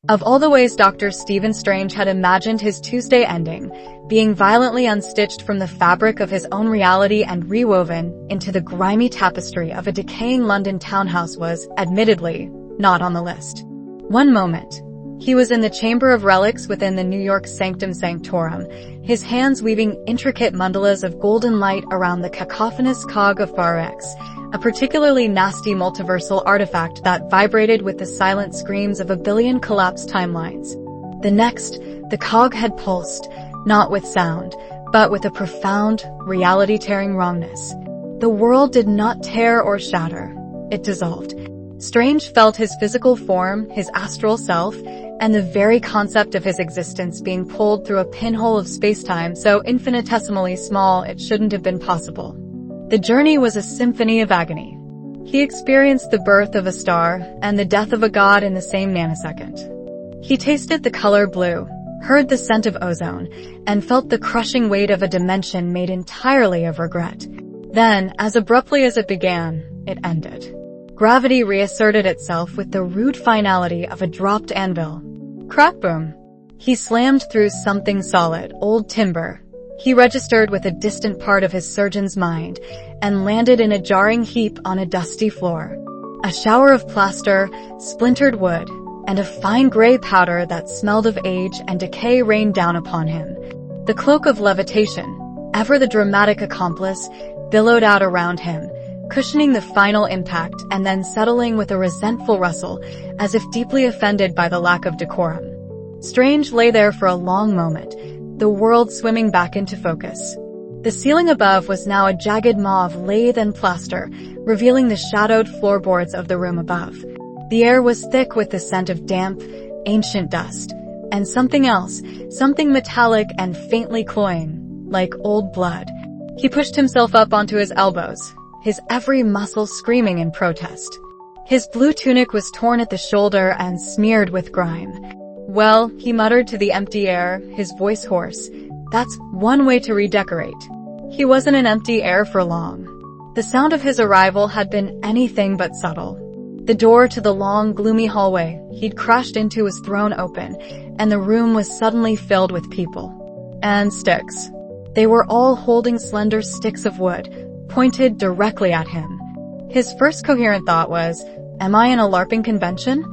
Of all the ways Dr. Stephen Strange had imagined his Tuesday ending, being violently unstitched from the fabric of his own reality and rewoven into the grimy tapestry of a decaying London townhouse was, admittedly, not on the list. One moment, he was in the Chamber of Relics within the New York Sanctum Sanctorum, his hands weaving intricate mandalas of golden light around the cacophonous cog of Horcrux, a particularly nasty multiversal artifact that vibrated with the silent screams of a billion collapsed timelines. The next, the cog had pulsed, not with sound, but with a profound, reality-tearing wrongness. The world did not tear or shatter. It dissolved. Strange felt his physical form, his astral self, and the very concept of his existence being pulled through a pinhole of space-time so infinitesimally small it shouldn't have been possible. The journey was a symphony of agony. He experienced the birth of a star and the death of a god in the same nanosecond. He tasted the color blue, heard the scent of ozone, and felt the crushing weight of a dimension made entirely of regret. Then, as abruptly as it began, it ended. Gravity reasserted itself with the rude finality of a dropped anvil. Crack boom. He slammed through something solid, old timber. He registered with a distant part of his surgeon's mind and landed in a jarring heap on a dusty floor. A shower of plaster, splintered wood, and a fine gray powder that smelled of age and decay rained down upon him. The cloak of levitation, ever the dramatic accomplice, billowed out around him, cushioning the final impact and then settling with a resentful rustle, as if deeply offended by the lack of decorum. Strange lay there for a long moment, the world swimming back into focus. The ceiling above was now a jagged maw of lath and plaster, revealing the shadowed floorboards of the room above. The air was thick with the scent of damp, ancient dust, and something else, something metallic and faintly cloying, like old blood. He pushed himself up onto his elbows, his every muscle screaming in protest. His blue tunic was torn at the shoulder and smeared with grime. Well, he muttered to the empty air, his voice hoarse, that's one way to redecorate. He wasn't in empty air for long. The sound of his arrival had been anything but subtle. The door to the long, gloomy hallway he'd crashed into was thrown open, and the room was suddenly filled with people. And sticks. They were all holding slender sticks of wood, pointed directly at him. His first coherent thought was, am I in a LARPing convention?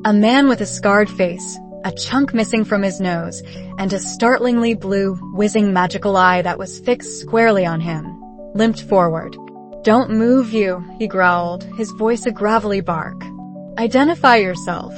A man with a scarred face, a chunk missing from his nose, and a startlingly blue, whizzing magical eye that was fixed squarely on him, limped forward. Don't move, you, he growled, his voice a gravelly bark. Identify yourself.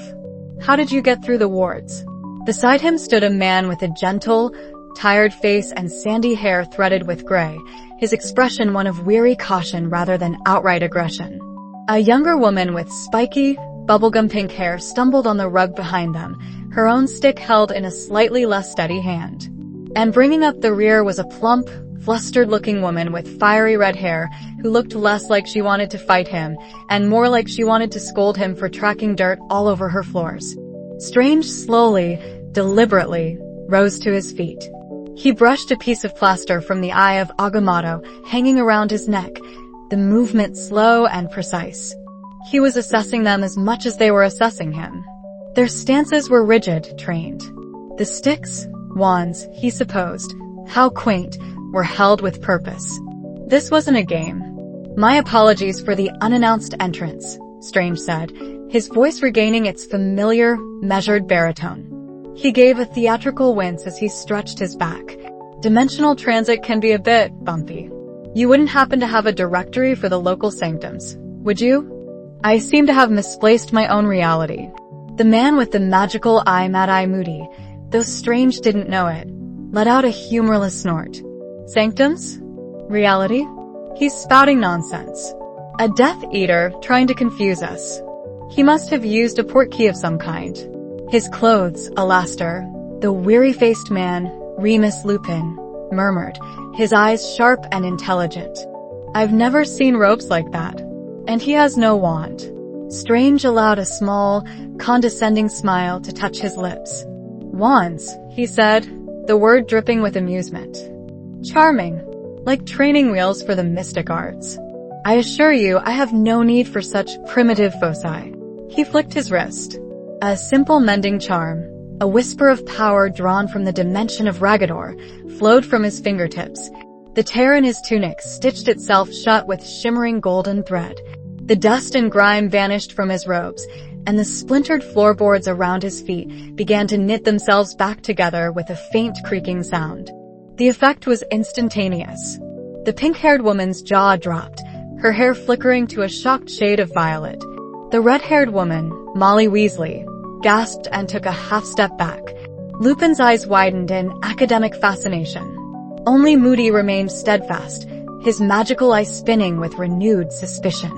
How did you get through the wards? Beside him stood a man with a gentle, tired face and sandy hair threaded with gray, his expression one of weary caution rather than outright aggression. A younger woman with spiky, bubblegum pink hair stumbled on the rug behind them, her own stick held in a slightly less steady hand. And bringing up the rear was a plump, flustered-looking woman with fiery red hair who looked less like she wanted to fight him and more like she wanted to scold him for tracking dirt all over her floors. Strange slowly, deliberately, rose to his feet. He brushed a piece of plaster from the eye of Agamotto hanging around his neck, the movement slow and precise. He was assessing them as much as they were assessing him. Their stances were rigid, trained. The sticks, wands, he supposed, how quaint, were held with purpose. This wasn't a game. My apologies for the unannounced entrance, Strange said, his voice regaining its familiar, measured baritone. He gave a theatrical wince as he stretched his back. Dimensional transit can be a bit bumpy. You wouldn't happen to have a directory for the local sanctums, would you? I seem to have misplaced my own reality. The man with the magical eye, Mad-Eye Moody, though Strange didn't know it, let out a humorless snort. Sanctums? Reality? He's spouting nonsense. A Death Eater trying to confuse us. He must have used a portkey of some kind. His clothes, Alastair, the weary-faced man, Remus Lupin, murmured, his eyes sharp and intelligent. I've never seen ropes like that. And he has no wand. Strange allowed a small, condescending smile to touch his lips. Wands, he said, the word dripping with amusement. Charming. Like training wheels for the mystic arts. I assure you I have no need for such primitive foci. He flicked his wrist. A simple mending charm, a whisper of power drawn from the dimension of Ragador, flowed from his fingertips. The tear in his tunic stitched itself shut with shimmering golden thread. The dust and grime vanished from his robes, and the splintered floorboards around his feet began to knit themselves back together with a faint creaking sound. The effect was instantaneous. The pink-haired woman's jaw dropped, her hair flickering to a shocked shade of violet. The red-haired woman, Molly Weasley, gasped and took a half-step back. Lupin's eyes widened in academic fascination. Only Moody remained steadfast, his magical eye spinning with renewed suspicion.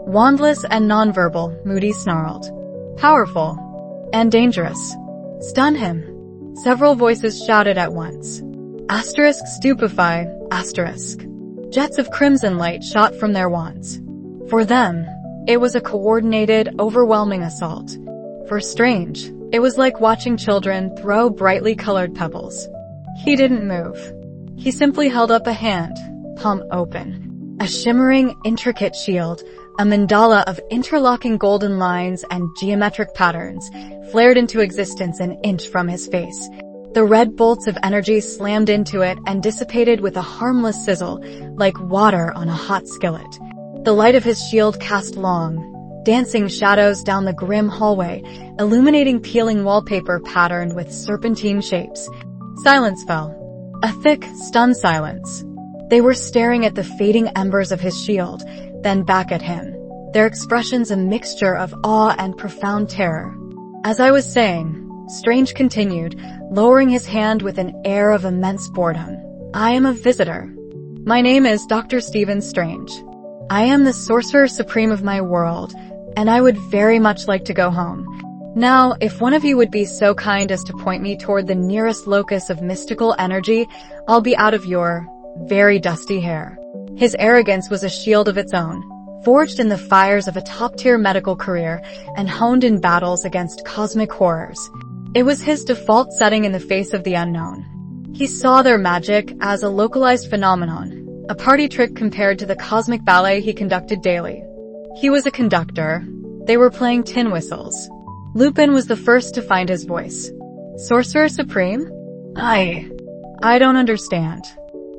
Wandless and nonverbal, Moody snarled. Powerful. And dangerous. Stun him. Several voices shouted at once. Asterisk stupefy, asterisk. Jets of crimson light shot from their wands. For them, it was a coordinated, overwhelming assault. For Strange, it was like watching children throw brightly colored pebbles. He didn't move. He simply held up a hand, palm open. A shimmering, intricate shield, a mandala of interlocking golden lines and geometric patterns, flared into existence an inch from his face. The red bolts of energy slammed into it and dissipated with a harmless sizzle, like water on a hot skillet. The light of his shield cast long, dancing shadows down the grim hallway, illuminating peeling wallpaper patterned with serpentine shapes. Silence fell. A thick, stunned silence. They were staring at the fading embers of his shield, then back at him, their expressions a mixture of awe and profound terror. As I was saying, Strange continued, lowering his hand with an air of immense boredom. I am a visitor. My name is Dr. Stephen Strange. I am the Sorcerer Supreme of my world, and I would very much like to go home. Now, if one of you would be so kind as to point me toward the nearest locus of mystical energy, I'll be out of your very dusty hair. His arrogance was a shield of its own, forged in the fires of a top-tier medical career and honed in battles against cosmic horrors. It was his default setting in the face of the unknown. He saw their magic as a localized phenomenon, a party trick compared to the cosmic ballet he conducted daily. He was a conductor. They were playing tin whistles. Lupin was the first to find his voice. Sorcerer Supreme? I don't understand.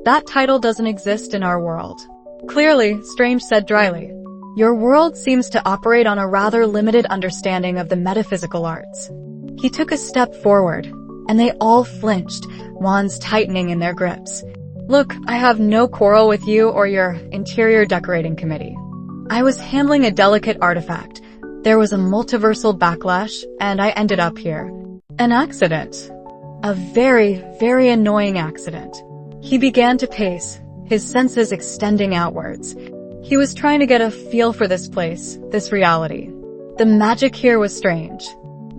That title doesn't exist in our world. Clearly, Strange said dryly. Your world seems to operate on a rather limited understanding of the metaphysical arts. He took a step forward, and they all flinched, wands tightening in their grips. Look, I have no quarrel with you or your interior decorating committee. I was handling a delicate artifact. There was a multiversal backlash, and I ended up here. An accident. A very, very annoying accident. He began to pace, his senses extending outwards. He was trying to get a feel for this place, this reality. The magic here was strange.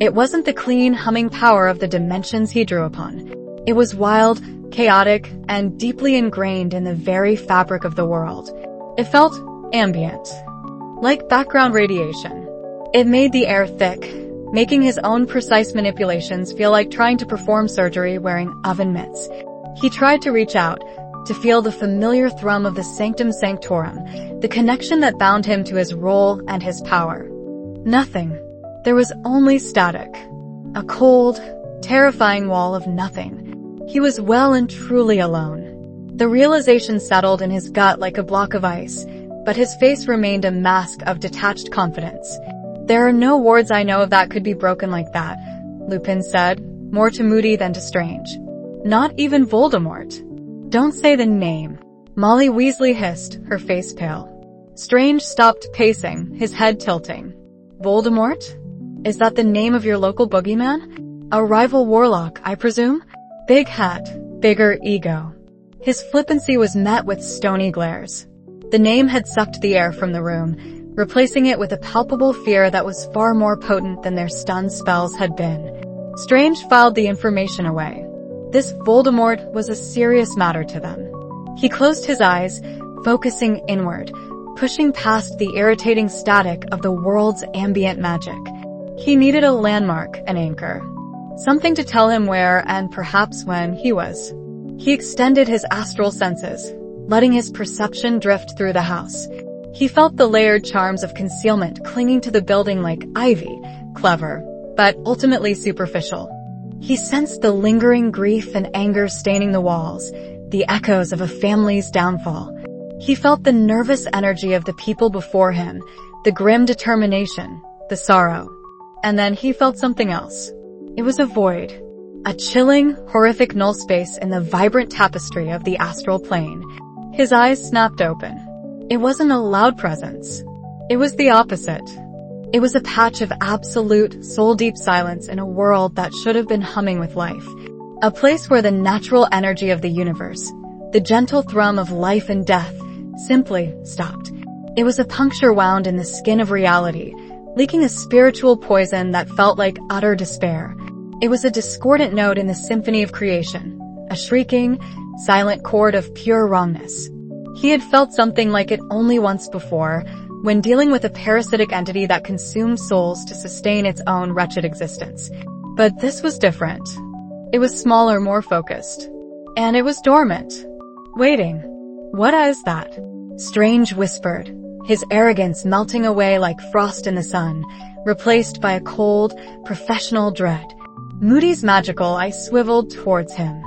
It wasn't the clean, humming power of the dimensions he drew upon. It was wild, chaotic, and deeply ingrained in the very fabric of the world. It felt ambient, like background radiation. It made the air thick, making his own precise manipulations feel like trying to perform surgery wearing oven mitts. He tried to reach out, to feel the familiar thrum of the Sanctum Sanctorum, the connection that bound him to his role and his power. Nothing. There was only static. A cold, terrifying wall of nothing. He was well and truly alone. The realization settled in his gut like a block of ice, but his face remained a mask of detached confidence. There are no wards I know of that could be broken like that, Lupin said, more to Moody than to Strange. Not even Voldemort. Don't say the name. Molly Weasley hissed, her face pale. Strange stopped pacing, his head tilting. Voldemort? Is that the name of your local boogeyman? A rival warlock, I presume? Big hat, bigger ego. His flippancy was met with stony glares. The name had sucked the air from the room, replacing it with a palpable fear that was far more potent than their stun spells had been. Strange filed the information away. This Voldemort was a serious matter to them. He closed his eyes, focusing inward, pushing past the irritating static of the world's ambient magic. He needed a landmark, an anchor. Something to tell him where and perhaps when he was. He extended his astral senses, letting his perception drift through the house. He felt the layered charms of concealment clinging to the building like ivy, clever, but ultimately superficial. He sensed the lingering grief and anger staining the walls, the echoes of a family's downfall. He felt the nervous energy of the people before him, the grim determination, the sorrow. And then he felt something else. It was a void. A chilling, horrific null space in the vibrant tapestry of the astral plane. His eyes snapped open. It wasn't a loud presence. It was the opposite. It was a patch of absolute, soul-deep silence in a world that should have been humming with life. A place where the natural energy of the universe, the gentle thrum of life and death, simply stopped. It was a puncture wound in the skin of reality, leaking a spiritual poison that felt like utter despair. It was a discordant note in the symphony of creation, a shrieking, silent chord of pure wrongness. He had felt something like it only once before, when dealing with a parasitic entity that consumed souls to sustain its own wretched existence. But this was different. It was smaller, more focused. And it was dormant. Waiting. What is that? Strange whispered, his arrogance melting away like frost in the sun, replaced by a cold, professional dread. Moody's magical eye swiveled towards him.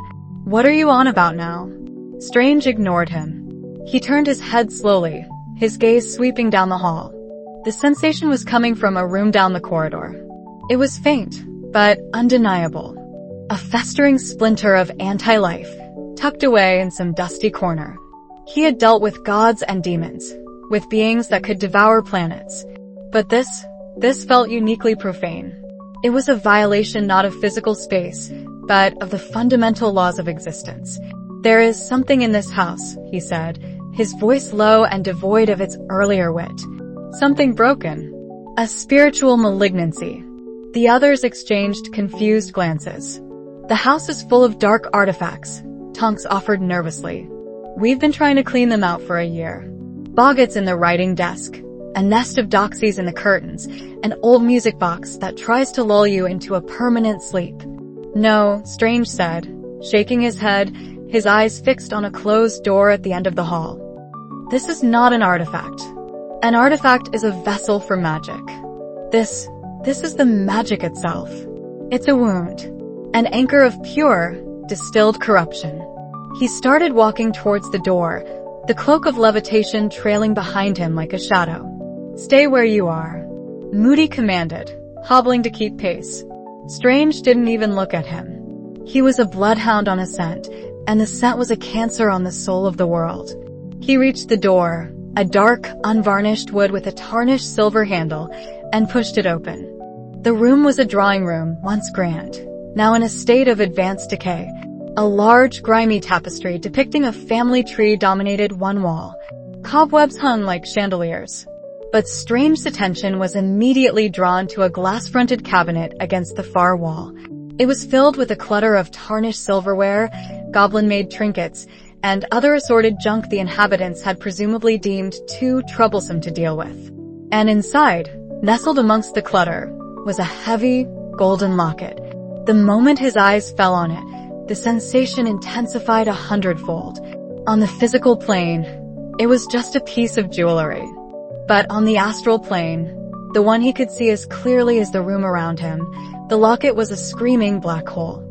What are you on about now? Strange ignored him. He turned his head slowly, his gaze sweeping down the hall. The sensation was coming from a room down the corridor. It was faint, but undeniable. A festering splinter of anti-life, tucked away in some dusty corner. He had dealt with gods and demons, with beings that could devour planets. But this felt uniquely profane. It was a violation not of physical space, but of the fundamental laws of existence. There is something in this house, he said, his voice low and devoid of its earlier wit. Something broken. A spiritual malignancy. The others exchanged confused glances. The house is full of dark artifacts, Tonks offered nervously. We've been trying to clean them out for a year. Boggets in the writing desk, a nest of doxies in the curtains, an old music box that tries to lull you into a permanent sleep. No, Strange said, shaking his head, his eyes fixed on a closed door at the end of the hall. This is not an artifact. An artifact is a vessel for magic. This is the magic itself. It's a wound. An anchor of pure, distilled corruption. He started walking towards the door, the cloak of levitation trailing behind him like a shadow. Stay where you are, Moody commanded, hobbling to keep pace. Strange didn't even look at him. He was a bloodhound on a scent, and the scent was a cancer on the soul of the world. He reached the door, a dark, unvarnished wood with a tarnished silver handle, and pushed it open. The room was a drawing room, once grand, now in a state of advanced decay. A large, grimy tapestry depicting a family tree dominated one wall. Cobwebs hung like chandeliers. But Strange's attention was immediately drawn to a glass-fronted cabinet against the far wall. It was filled with a clutter of tarnished silverware, goblin-made trinkets, and other assorted junk the inhabitants had presumably deemed too troublesome to deal with. And inside, nestled amongst the clutter, was a heavy, golden locket. The moment his eyes fell on it, the sensation intensified 100-fold. On the physical plane, it was just a piece of jewelry. But on the astral plane, the one he could see as clearly as the room around him, the locket was a screaming black hole.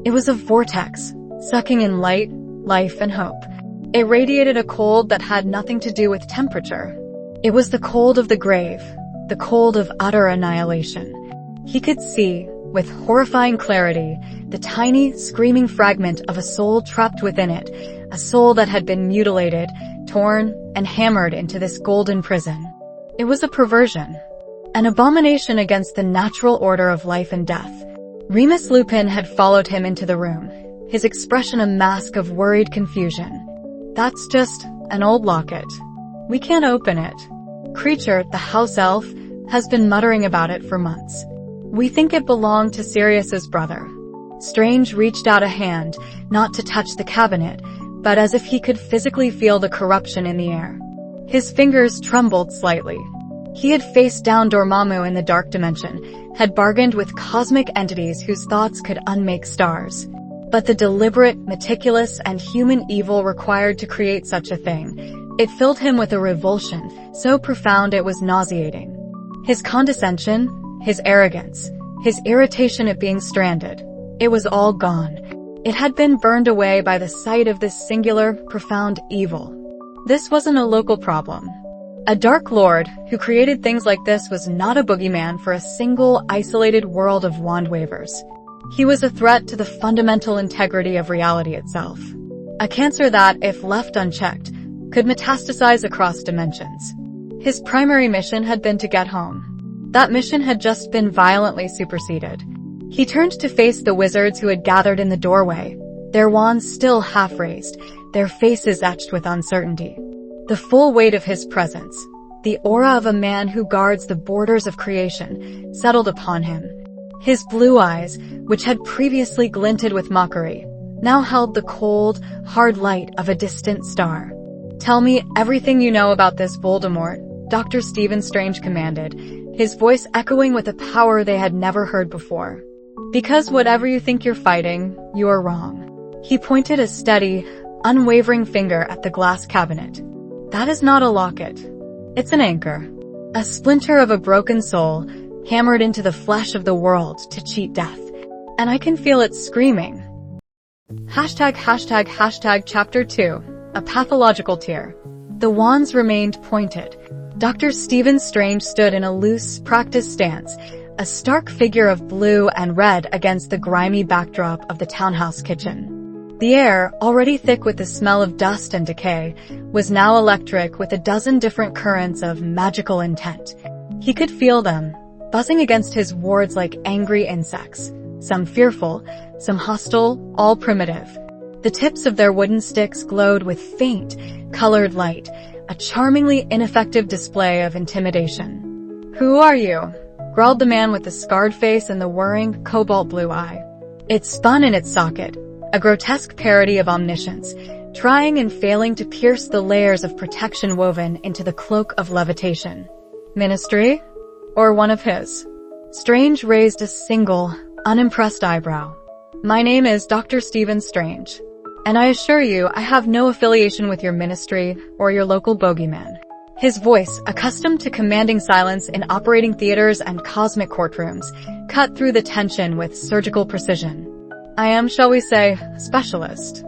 It was a vortex, sucking in light, life, and hope. It radiated a cold that had nothing to do with temperature. It was the cold of the grave, the cold of utter annihilation. He could see, with horrifying clarity, the tiny, screaming fragment of a soul trapped within it, a soul that had been mutilated, torn, and hammered into this golden prison. It was a perversion, an abomination against the natural order of life and death. Remus Lupin had followed him into the room, his expression a mask of worried confusion. That's just an old locket. We can't open it. Creature, the house elf, has been muttering about it for months. We think it belonged to Sirius's brother. Strange reached out a hand, not to touch the cabinet, but as if he could physically feel the corruption in the air. His fingers trembled slightly. He had faced down Dormammu in the dark dimension, had bargained with cosmic entities whose thoughts could unmake stars. But the deliberate, meticulous, and human evil required to create such a thing, it filled him with a revulsion, so profound it was nauseating. His condescension, his arrogance, his irritation at being stranded. It was all gone. It had been burned away by the sight of this singular, profound evil. This wasn't a local problem. A Dark Lord who created things like this was not a boogeyman for a single, isolated world of wand wavers. He was a threat to the fundamental integrity of reality itself. A cancer that, if left unchecked, could metastasize across dimensions. His primary mission had been to get home. That mission had just been violently superseded. He turned to face the wizards who had gathered in the doorway, their wands still half-raised, their faces etched with uncertainty. The full weight of his presence, the aura of a man who guards the borders of creation, settled upon him. His blue eyes, which had previously glinted with mockery, now held the cold, hard light of a distant star. "Tell me everything you know about this Voldemort," Dr. Stephen Strange commanded, his voice echoing with a power they had never heard before. "Because whatever you think you're fighting, you are wrong." He pointed a steady, unwavering finger at the glass cabinet. "That is not a locket. It's an anchor. A splinter of a broken soul, hammered into the flesh of the world to cheat death. And I can feel it screaming." Chapter 2. A pathological tear. The wands remained pointed. Dr. Stephen Strange stood in a loose, practiced stance, a stark figure of blue and red against the grimy backdrop of the townhouse kitchen. The air, already thick with the smell of dust and decay, was now electric with a dozen different currents of magical intent. He could feel them, buzzing against his wards like angry insects, some fearful, some hostile, all primitive. The tips of their wooden sticks glowed with faint, colored light, a charmingly ineffective display of intimidation. "Who are you?" growled the man with the scarred face and the whirring, cobalt blue eye. It spun in its socket, a grotesque parody of omniscience, trying and failing to pierce the layers of protection woven into the cloak of levitation. "Ministry? Or one of his?" Strange raised a single, unimpressed eyebrow. "My name is Dr. Stephen Strange, and I assure you I have no affiliation with your ministry or your local bogeyman." His voice, accustomed to commanding silence in operating theaters and cosmic courtrooms, cut through the tension with surgical precision. "I am, shall we say, a specialist.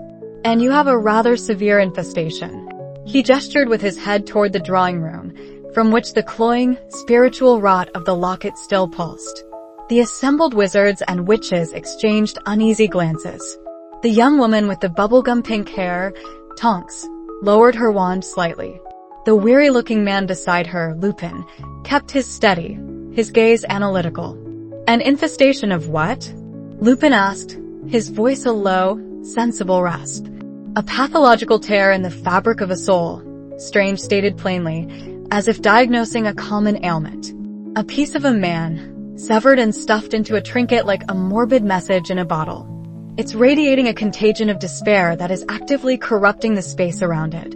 And you have a rather severe infestation." He gestured with his head toward the drawing room, from which the cloying, spiritual rot of the locket still pulsed. The assembled wizards and witches exchanged uneasy glances. The young woman with the bubblegum pink hair, Tonks, lowered her wand slightly. The weary-looking man beside her, Lupin, kept his steady, his gaze analytical. "An infestation of what?" Lupin asked, his voice a low, sensible rasp. "A pathological tear in the fabric of a soul," Strange stated plainly, as if diagnosing a common ailment. "A piece of a man, severed and stuffed into a trinket like a morbid message in a bottle. It's radiating a contagion of despair that is actively corrupting the space around it."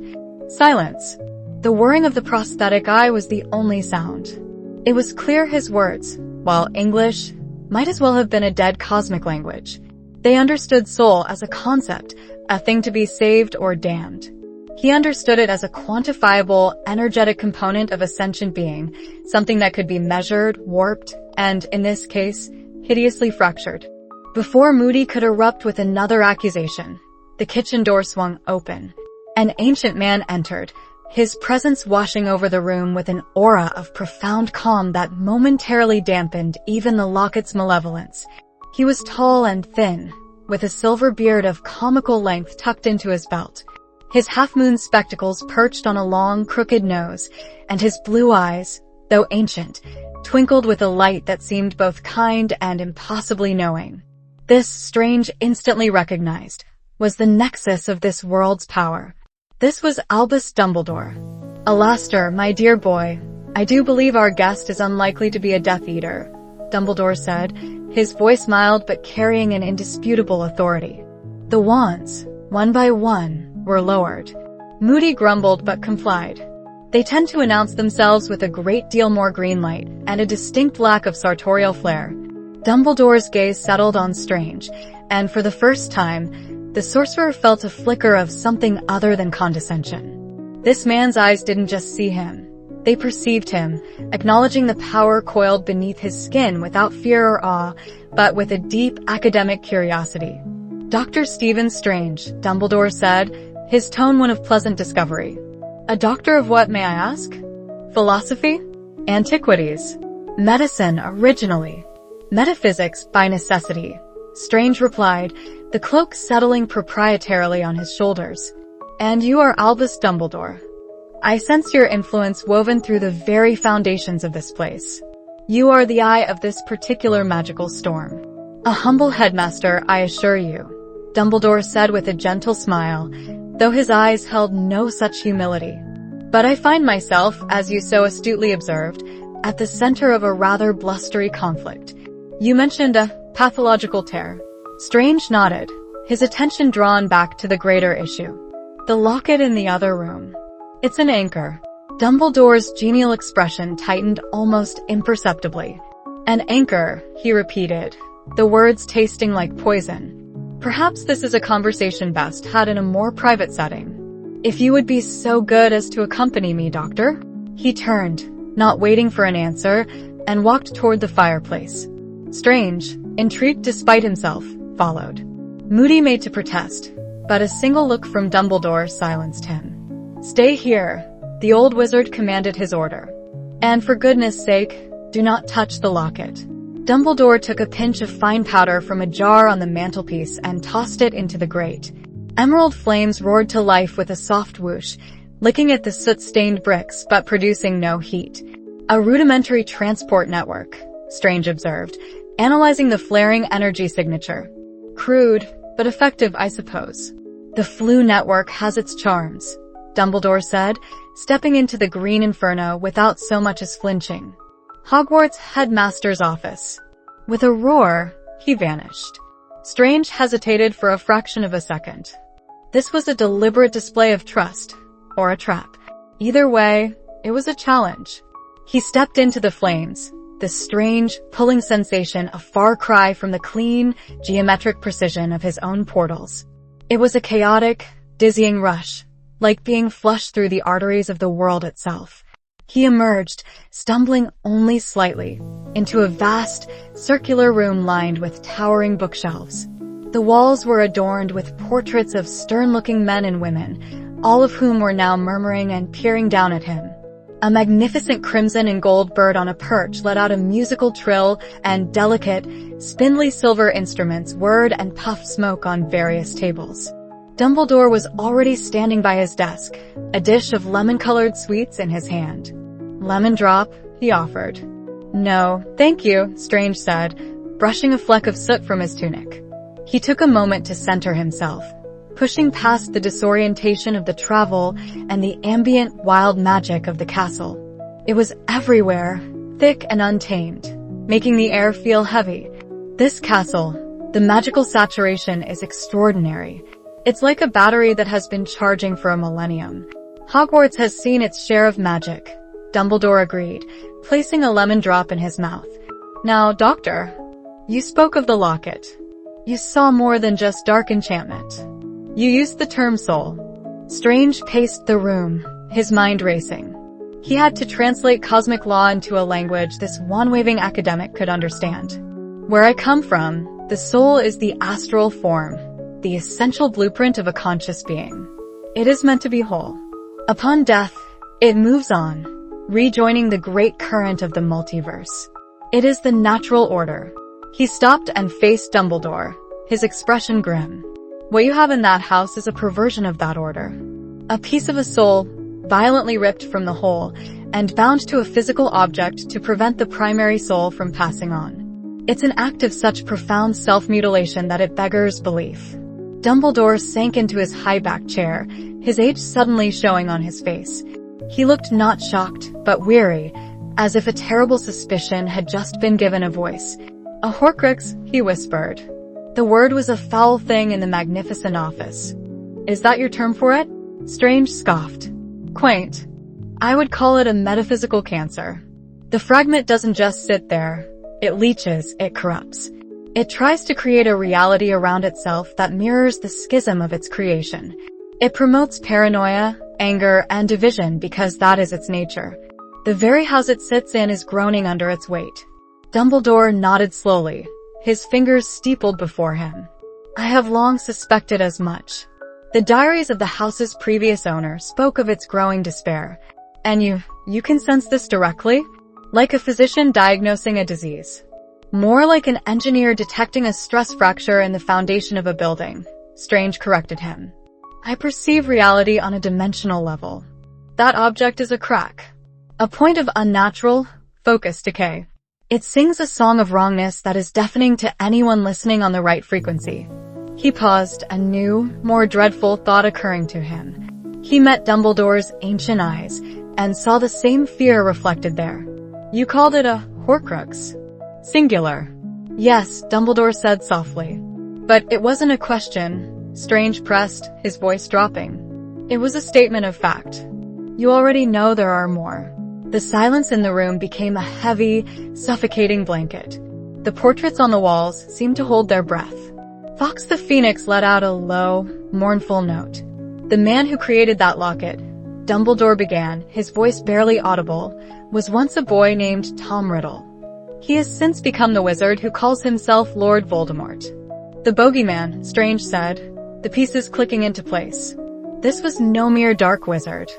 Silence. The whirring of the prosthetic eye was the only sound. It was clear his words, while English might as well have been a dead cosmic language. They understood soul as a concept, a thing to be saved or damned. He understood it as a quantifiable, energetic component of a sentient being, something that could be measured, warped, and, in this case, hideously fractured. Before Moody could erupt with another accusation, the kitchen door swung open. An ancient man entered, his presence washing over the room with an aura of profound calm that momentarily dampened even the locket's malevolence. He was tall and thin, with a silver beard of comical length tucked into his belt. His half-moon spectacles perched on a long, crooked nose, and his blue eyes, though ancient, twinkled with a light that seemed both kind and impossibly knowing. This, Strange instantly recognized, was the nexus of this world's power. This was Albus Dumbledore. "Alastair, my dear boy, I do believe our guest is unlikely to be a Death Eater," Dumbledore said, his voice mild but carrying an indisputable authority. The wands, one by one, were lowered. Moody grumbled but complied. They tend to announce themselves with a great deal more green light and a distinct lack of sartorial flair. Dumbledore's gaze settled on Strange, and for the first time, the sorcerer felt a flicker of something other than condescension. This man's eyes didn't just see him. They perceived him, acknowledging the power coiled beneath his skin without fear or awe, but with a deep academic curiosity. "Dr. Stephen Strange," Dumbledore said, his tone one of pleasant discovery. "A doctor of what, may I ask?" "Philosophy? Antiquities? Medicine originally. Metaphysics by necessity," Strange replied, the cloak settling proprietarily on his shoulders. "And you are Albus Dumbledore. I sense your influence woven through the very foundations of this place. You are the eye of this particular magical storm." "A humble headmaster, I assure you," Dumbledore said with a gentle smile, though his eyes held no such humility. "But I find myself, as you so astutely observed, at the center of a rather blustery conflict. You mentioned a pathological tear." Strange nodded, his attention drawn back to the greater issue. "The locket in the other room. It's an anchor." Dumbledore's genial expression tightened almost imperceptibly. "An anchor," he repeated, the words tasting like poison. "Perhaps this is a conversation best had in a more private setting. If you would be so good as to accompany me, Doctor?" He turned, not waiting for an answer, and walked toward the fireplace. Strange, intrigued despite himself, followed. Moody made to protest, but a single look from Dumbledore silenced him. "Stay here," the old wizard commanded his order. "And for goodness sake, do not touch the locket." Dumbledore took a pinch of fine powder from a jar on the mantelpiece and tossed it into the grate. Emerald flames roared to life with a soft whoosh, licking at the soot-stained bricks but producing no heat. "A rudimentary transport network," Strange observed, analyzing the flaring energy signature. "Crude, but effective, I suppose." "The Floo network has its charms," Dumbledore said, stepping into the green inferno without so much as flinching. "Hogwarts headmaster's office." With a roar, he vanished. Strange hesitated for a fraction of a second. This was a deliberate display of trust, or a trap. Either way, it was a challenge. He stepped into the flames, this strange, pulling sensation a far cry from the clean, geometric precision of his own portals. It was a chaotic, dizzying rush, like being flushed through the arteries of the world itself. He emerged, stumbling only slightly, into a vast, circular room lined with towering bookshelves. The walls were adorned with portraits of stern-looking men and women, all of whom were now murmuring and peering down at him. A magnificent crimson and gold bird on a perch let out a musical trill, and delicate, spindly silver instruments whirred and puffed smoke on various tables. Dumbledore was already standing by his desk, a dish of lemon-colored sweets in his hand. "Lemon drop," he offered. "No, thank you," Strange said, brushing a fleck of soot from his tunic. He took a moment to center himself, pushing past the disorientation of the travel and the ambient wild magic of the castle. It was everywhere, thick and untamed, making the air feel heavy. This castle, the magical saturation is extraordinary. It's like a battery that has been charging for a millennium. "Hogwarts has seen its share of magic," Dumbledore agreed, placing a lemon drop in his mouth. "Now, Doctor, you spoke of the locket. You saw more than just dark enchantment. You used the term soul." Strange paced the room, his mind racing. He had to translate cosmic law into a language this wand-waving academic could understand. "Where I come from, the soul is the astral form, the essential blueprint of a conscious being. It is meant to be whole. Upon death, it moves on, rejoining the great current of the multiverse. It is the natural order." He stopped and faced Dumbledore, his expression grim. "What you have in that house is a perversion of that order. A piece of a soul, violently ripped from the whole, and bound to a physical object to prevent the primary soul from passing on. It's an act of such profound self-mutilation that it beggars belief." Dumbledore sank into his high-backed chair, his age suddenly showing on his face. He looked not shocked, but weary, as if a terrible suspicion had just been given a voice. "A Horcrux," he whispered. The word was a foul thing in the magnificent office. "Is that your term for it?" Strange scoffed. "Quaint. I would call it a metaphysical cancer. The fragment doesn't just sit there. It leeches, it corrupts. It tries to create a reality around itself that mirrors the schism of its creation. It promotes paranoia, anger, and division because that is its nature. The very house it sits in is groaning under its weight. Dumbledore nodded slowly, his fingers steepled before him. I have long suspected as much. The diaries of the house's previous owner spoke of its growing despair. And you can sense this directly? Like a physician diagnosing a disease. More like an engineer detecting a stress fracture in the foundation of a building, Strange corrected him. I perceive reality on a dimensional level. That object is a crack. A point of unnatural, focused decay. It sings a song of wrongness that is deafening to anyone listening on the right frequency. He paused, a new, more dreadful thought occurring to him. He met Dumbledore's ancient eyes, and saw the same fear reflected there. You called it a Horcrux. Singular. Yes, Dumbledore said softly. But it wasn't a question, Strange pressed, his voice dropping. It was a statement of fact. You already know there are more. The silence in the room became a heavy, suffocating blanket. The portraits on the walls seemed to hold their breath. Fawkes the Phoenix let out a low, mournful note. The man who created that locket, Dumbledore began, his voice barely audible, was once a boy named Tom Riddle. He has since become the wizard who calls himself Lord Voldemort. The bogeyman, Strange said, the pieces clicking into place. This was no mere dark wizard.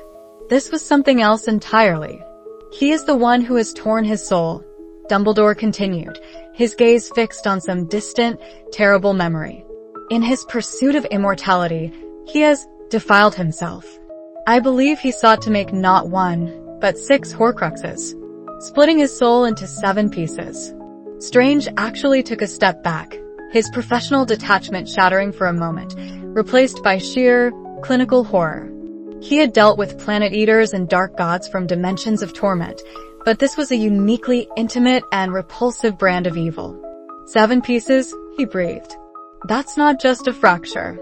This was something else entirely. He is the one who has torn his soul, Dumbledore continued, his gaze fixed on some distant, terrible memory. In his pursuit of immortality, he has defiled himself. I believe he sought to make not one, but 6 Horcruxes, splitting his soul into 7 pieces. Strange actually took a step back, his professional detachment shattering for a moment, replaced by sheer, clinical horror. He had dealt with planet eaters and dark gods from dimensions of torment, but this was a uniquely intimate and repulsive brand of evil. 7 pieces, he breathed. That's not just a fracture.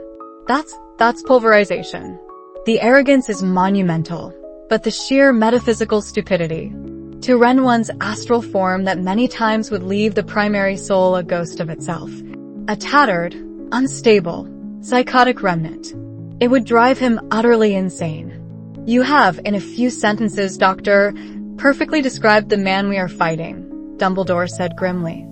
That's pulverization. The arrogance is monumental, but the sheer metaphysical stupidity. To rend one's astral form that many times would leave the primary soul a ghost of itself. A tattered, unstable, psychotic remnant. It would drive him utterly insane. You have, in a few sentences, Doctor, perfectly described the man we are fighting, Dumbledore said grimly.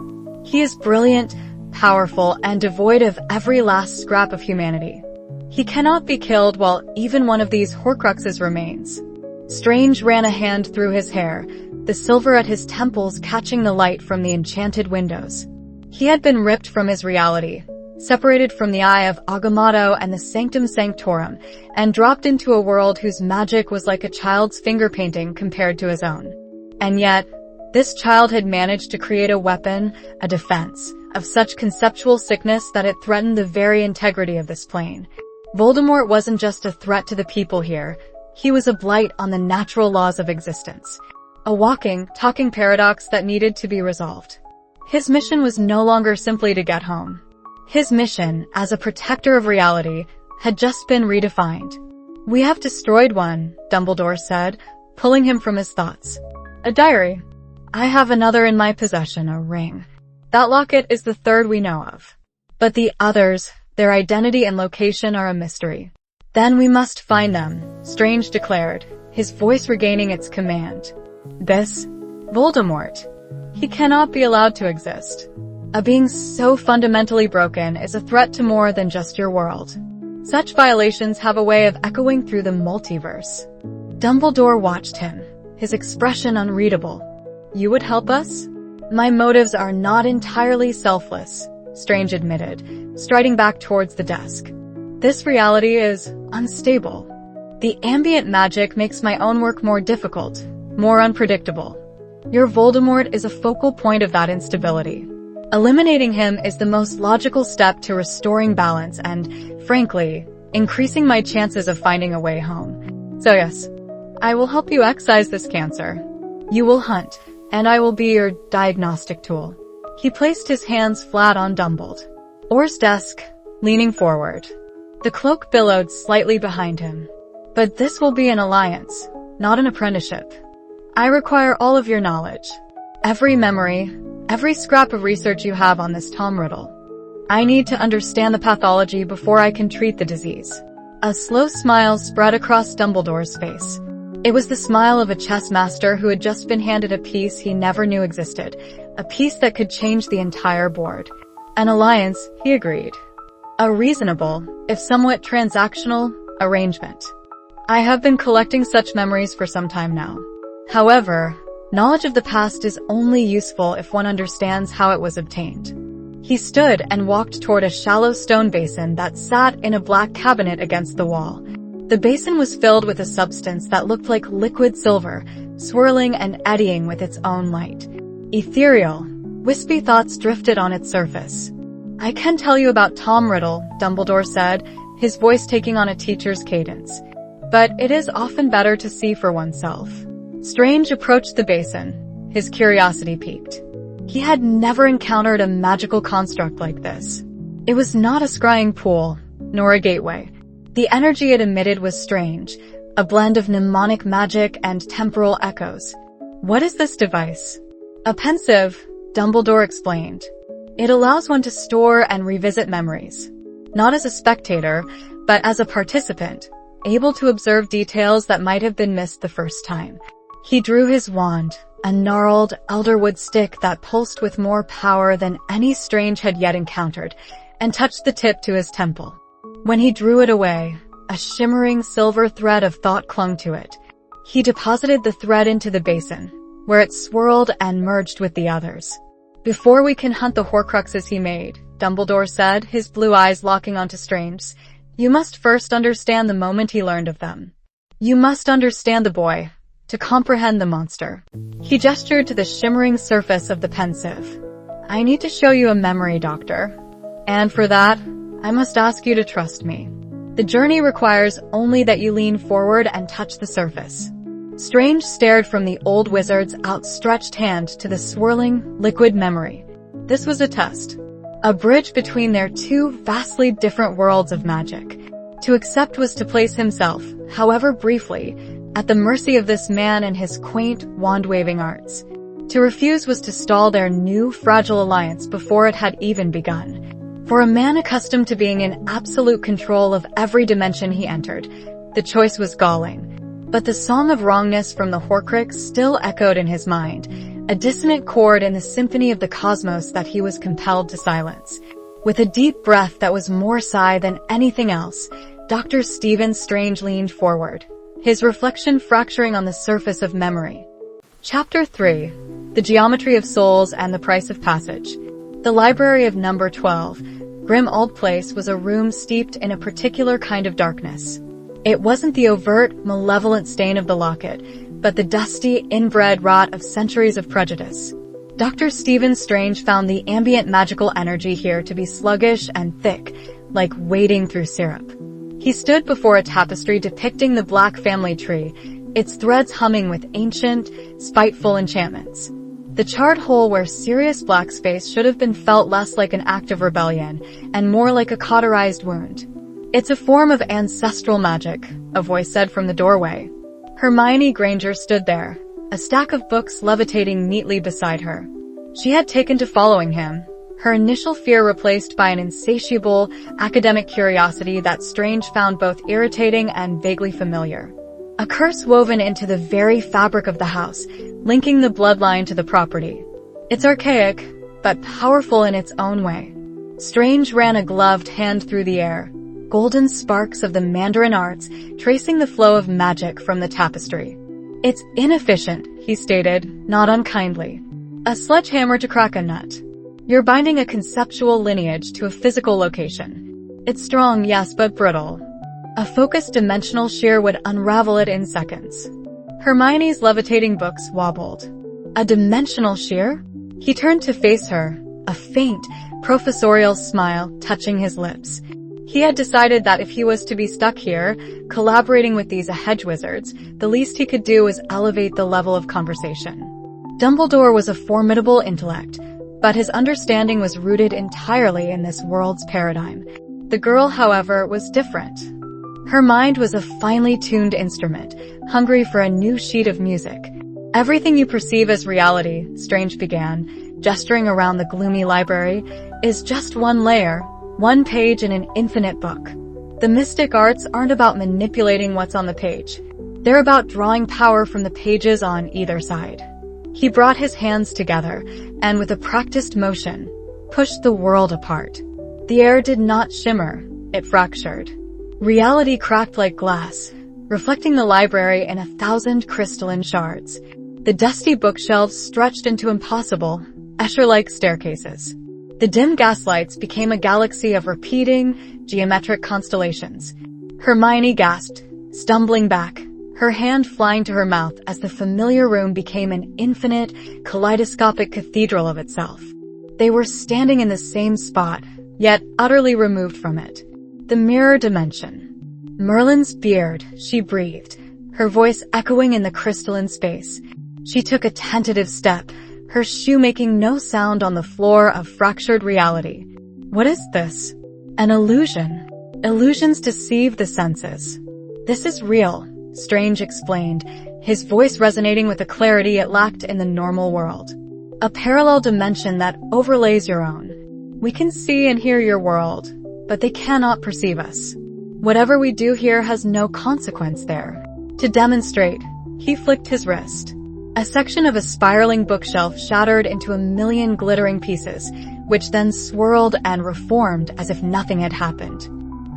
He is brilliant, powerful, and devoid of every last scrap of humanity. He cannot be killed while even one of these Horcruxes remains. Strange ran a hand through his hair, the silver at his temples catching the light from the enchanted windows. He had been ripped from his reality, separated from the Eye of Agamotto and the Sanctum Sanctorum, and dropped into a world whose magic was like a child's finger painting compared to his own. And yet, this child had managed to create a weapon, a defense, of such conceptual sickness that it threatened the very integrity of this plane. Voldemort wasn't just a threat to the people here, he was a blight on the natural laws of existence. A walking, talking paradox that needed to be resolved. His mission was no longer simply to get home. His mission, as a protector of reality, had just been redefined. We have destroyed one, Dumbledore said, pulling him from his thoughts. A diary. I have another in my possession, a ring. That locket is the 3rd we know of. But the others, their identity and location are a mystery. Then we must find them, Strange declared, his voice regaining its command. This, Voldemort. He cannot be allowed to exist. A being so fundamentally broken is a threat to more than just your world. Such violations have a way of echoing through the multiverse. Dumbledore watched him, his expression unreadable. You would help us? My motives are not entirely selfless, Strange admitted, striding back towards the desk. This reality is unstable. The ambient magic makes my own work more difficult, more unpredictable. Your Voldemort is a focal point of that instability. Eliminating him is the most logical step to restoring balance and, frankly, increasing my chances of finding a way home. So yes, I will help you excise this cancer. You will hunt, and I will be your diagnostic tool. He placed his hands flat on Dumbledore's desk, leaning forward. The cloak billowed slightly behind him. But this will be an alliance, not an apprenticeship. I require all of your knowledge. Every memory, every scrap of research you have on this Tom Riddle. I need to understand the pathology before I can treat the disease. A slow smile spread across Dumbledore's face. It was the smile of a chess master who had just been handed a piece he never knew existed, a piece that could change the entire board. An alliance, he agreed. A reasonable, if somewhat transactional, arrangement. I have been collecting such memories for some time now. However, knowledge of the past is only useful if one understands how it was obtained. He stood and walked toward a shallow stone basin that sat in a black cabinet against the wall. The basin was filled with a substance that looked like liquid silver, swirling and eddying with its own light. Ethereal, wispy thoughts drifted on its surface. I can tell you about Tom Riddle, Dumbledore said, his voice taking on a teacher's cadence. But it is often better to see for oneself. Strange approached the basin, his curiosity piqued. He had never encountered a magical construct like this. It was not a scrying pool, nor a gateway. The energy it emitted was strange, a blend of mnemonic magic and temporal echoes. What is this device? A pensieve, Dumbledore explained. It allows one to store and revisit memories. Not as a spectator, but as a participant, able to observe details that might have been missed the first time. He drew his wand, a gnarled, elderwood stick that pulsed with more power than any Strange had yet encountered, and touched the tip to his temple. When he drew it away, a shimmering silver thread of thought clung to it. He deposited the thread into the basin, where it swirled and merged with the others. Before we can hunt the Horcruxes he made, Dumbledore said, his blue eyes locking onto Strange's, you must first understand the moment he learned of them. You must understand the boy, to comprehend the monster. He gestured to the shimmering surface of the pensieve. I need to show you a memory, Doctor. And for that, I must ask you to trust me. The journey requires only that you lean forward and touch the surface. Strange stared from the old wizard's outstretched hand to the swirling, liquid memory. This was a test. A bridge between their two vastly different worlds of magic. To accept was to place himself, however briefly, at the mercy of this man and his quaint, wand-waving arts. To refuse was to stall their new, fragile alliance before it had even begun. For a man accustomed to being in absolute control of every dimension he entered, the choice was galling. But the song of wrongness from the Horcrux still echoed in his mind, a dissonant chord in the symphony of the cosmos that he was compelled to silence. With a deep breath that was more sigh than anything else, Dr. Stephen Strange leaned forward, his reflection fracturing on the surface of memory. Chapter 3. The Geometry of Souls and the Price of Passage. The library of number 12, Grimmauld Place, was a room steeped in a particular kind of darkness. It wasn't the overt, malevolent stain of the locket, but the dusty, inbred rot of centuries of prejudice. Dr. Stephen Strange found the ambient magical energy here to be sluggish and thick, like wading through syrup. He stood before a tapestry depicting the Black family tree, its threads humming with ancient, spiteful enchantments. The charred hole where Sirius Black's face should have been felt less like an act of rebellion, and more like a cauterized wound. It's a form of ancestral magic, a voice said from the doorway. Hermione Granger stood there, a stack of books levitating neatly beside her. She had taken to following him, her initial fear replaced by an insatiable, academic curiosity that Strange found both irritating and vaguely familiar. A curse woven into the very fabric of the house, linking the bloodline to the property. It's archaic, but powerful in its own way. Strange ran a gloved hand through the air, golden sparks of the Mandarin arts tracing the flow of magic from the tapestry. It's inefficient, he stated, not unkindly. A sledgehammer to crack a nut. You're binding a conceptual lineage to a physical location. It's strong, yes, but brittle. A focused dimensional shear would unravel it in seconds. Hermione's levitating books wobbled. A dimensional shear? He turned to face her, a faint, professorial smile touching his lips. He had decided that if he was to be stuck here, collaborating with these hedge wizards, the least he could do was elevate the level of conversation. Dumbledore was a formidable intellect, but his understanding was rooted entirely in this world's paradigm. The girl, however, was different. Her mind was a finely tuned instrument, hungry for a new sheet of music. Everything you perceive as reality, Strange began, gesturing around the gloomy library, is just one layer, one page in an infinite book. The mystic arts aren't about manipulating what's on the page. They're about drawing power from the pages on either side. He brought his hands together, and with a practiced motion, pushed the world apart. The air did not shimmer, it fractured. Reality cracked like glass, reflecting the library in 1,000 crystalline shards. The dusty bookshelves stretched into impossible, Escher-like staircases. The dim gaslights became a galaxy of repeating, geometric constellations. Hermione gasped, stumbling back, her hand flying to her mouth as the familiar room became an infinite, kaleidoscopic cathedral of itself. They were standing in the same spot, yet utterly removed from it. The mirror dimension. Merlin's beard, she breathed, her voice echoing in the crystalline space. She took a tentative step, her shoe making no sound on the floor of fractured reality. What is this? An illusion. Illusions deceive the senses. This is real, Strange explained, his voice resonating with the clarity it lacked in the normal world. A parallel dimension that overlays your own. We can see and hear your world, but they cannot perceive us. Whatever we do here has no consequence there. To demonstrate, he flicked his wrist. A section of a spiraling bookshelf shattered into a million glittering pieces, which then swirled and reformed as if nothing had happened.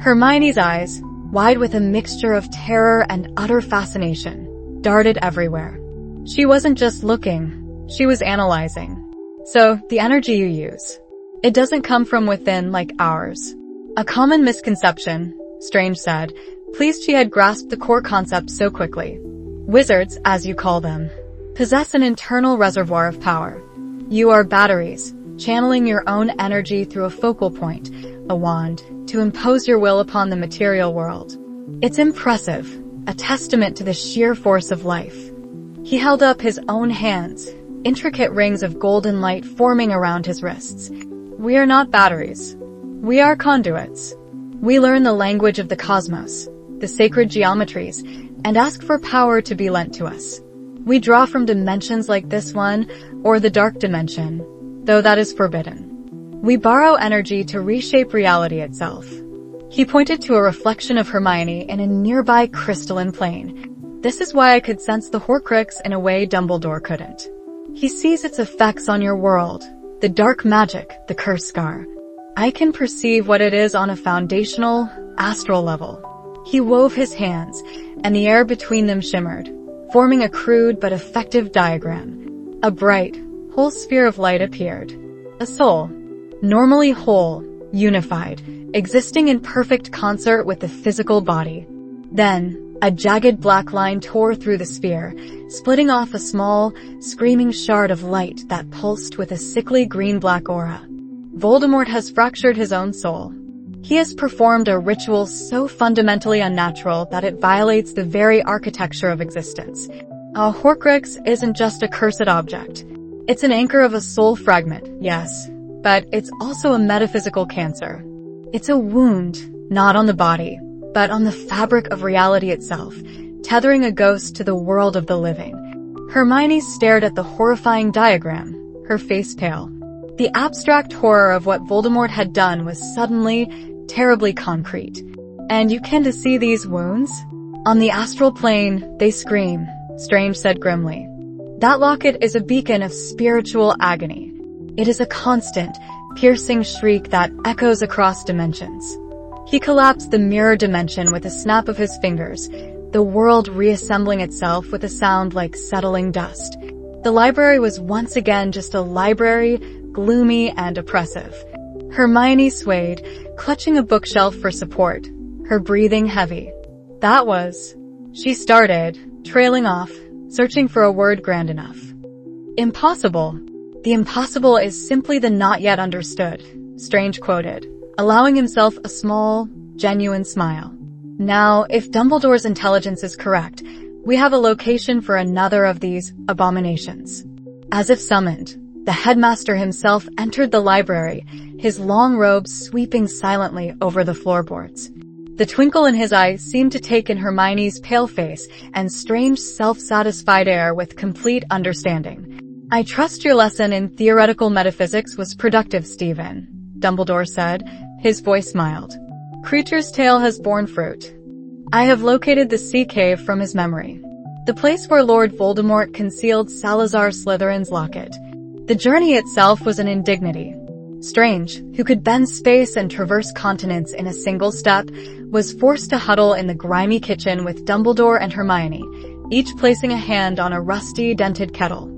Hermione's eyes, wide with a mixture of terror and utter fascination, darted everywhere. She wasn't just looking, she was analyzing. So, the energy you use, it doesn't come from within like ours. A common misconception, Strange said, pleased she had grasped the core concept so quickly. Wizards, as you call them, possess an internal reservoir of power. You are batteries, channeling your own energy through a focal point, a wand, to impose your will upon the material world. It's impressive, a testament to the sheer force of life. He held up his own hands, intricate rings of golden light forming around his wrists. We are not batteries. We are conduits. We learn the language of the cosmos, the sacred geometries, and ask for power to be lent to us. We draw from dimensions like this one, or the dark dimension, though that is forbidden. We borrow energy to reshape reality itself. He pointed to a reflection of Hermione in a nearby crystalline plane. This is why I could sense the Horcrux in a way Dumbledore couldn't. He sees its effects on your world, the dark magic, the curse scar. I can perceive what it is on a foundational, astral level. He wove his hands, and the air between them shimmered, forming a crude but effective diagram. A bright, whole sphere of light appeared. A soul. Normally whole, unified, existing in perfect concert with the physical body. Then, a jagged black line tore through the sphere, splitting off a small, screaming shard of light that pulsed with a sickly green-black aura. Voldemort has fractured his own soul. He has performed a ritual so fundamentally unnatural that it violates the very architecture of existence. A Horcrux isn't just a cursed object. It's an anchor of a soul fragment, yes, but it's also a metaphysical cancer. It's a wound, not on the body, but on the fabric of reality itself, tethering a ghost to the world of the living. Hermione stared at the horrifying diagram, her face pale. The abstract horror of what Voldemort had done was suddenly, terribly concrete. And you can see these wounds? On the astral plane, they scream, Strange said grimly. That locket is a beacon of spiritual agony. It is a constant, piercing shriek that echoes across dimensions. He collapsed the mirror dimension with a snap of his fingers, the world reassembling itself with a sound like settling dust. The library was once again just a library, gloomy and oppressive. Hermione swayed, clutching a bookshelf for support, her breathing heavy. That was... She started, trailing off, searching for a word grand enough. Impossible. The impossible is simply the not yet understood, Strange quoted, allowing himself a small, genuine smile. Now, if Dumbledore's intelligence is correct, we have a location for another of these abominations. As if summoned, the headmaster himself entered the library, his long robes sweeping silently over the floorboards. The twinkle in his eye seemed to take in Hermione's pale face and strange self-satisfied air with complete understanding. I trust your lesson in theoretical metaphysics was productive, Stephen, Dumbledore said, his voice mild. Creature's tale has borne fruit. I have located the sea cave from his memory. The place where Lord Voldemort concealed Salazar Slytherin's locket. The journey itself was an indignity. Strange, who could bend space and traverse continents in a single step, was forced to huddle in the grimy kitchen with Dumbledore and Hermione, each placing a hand on a rusty, dented kettle.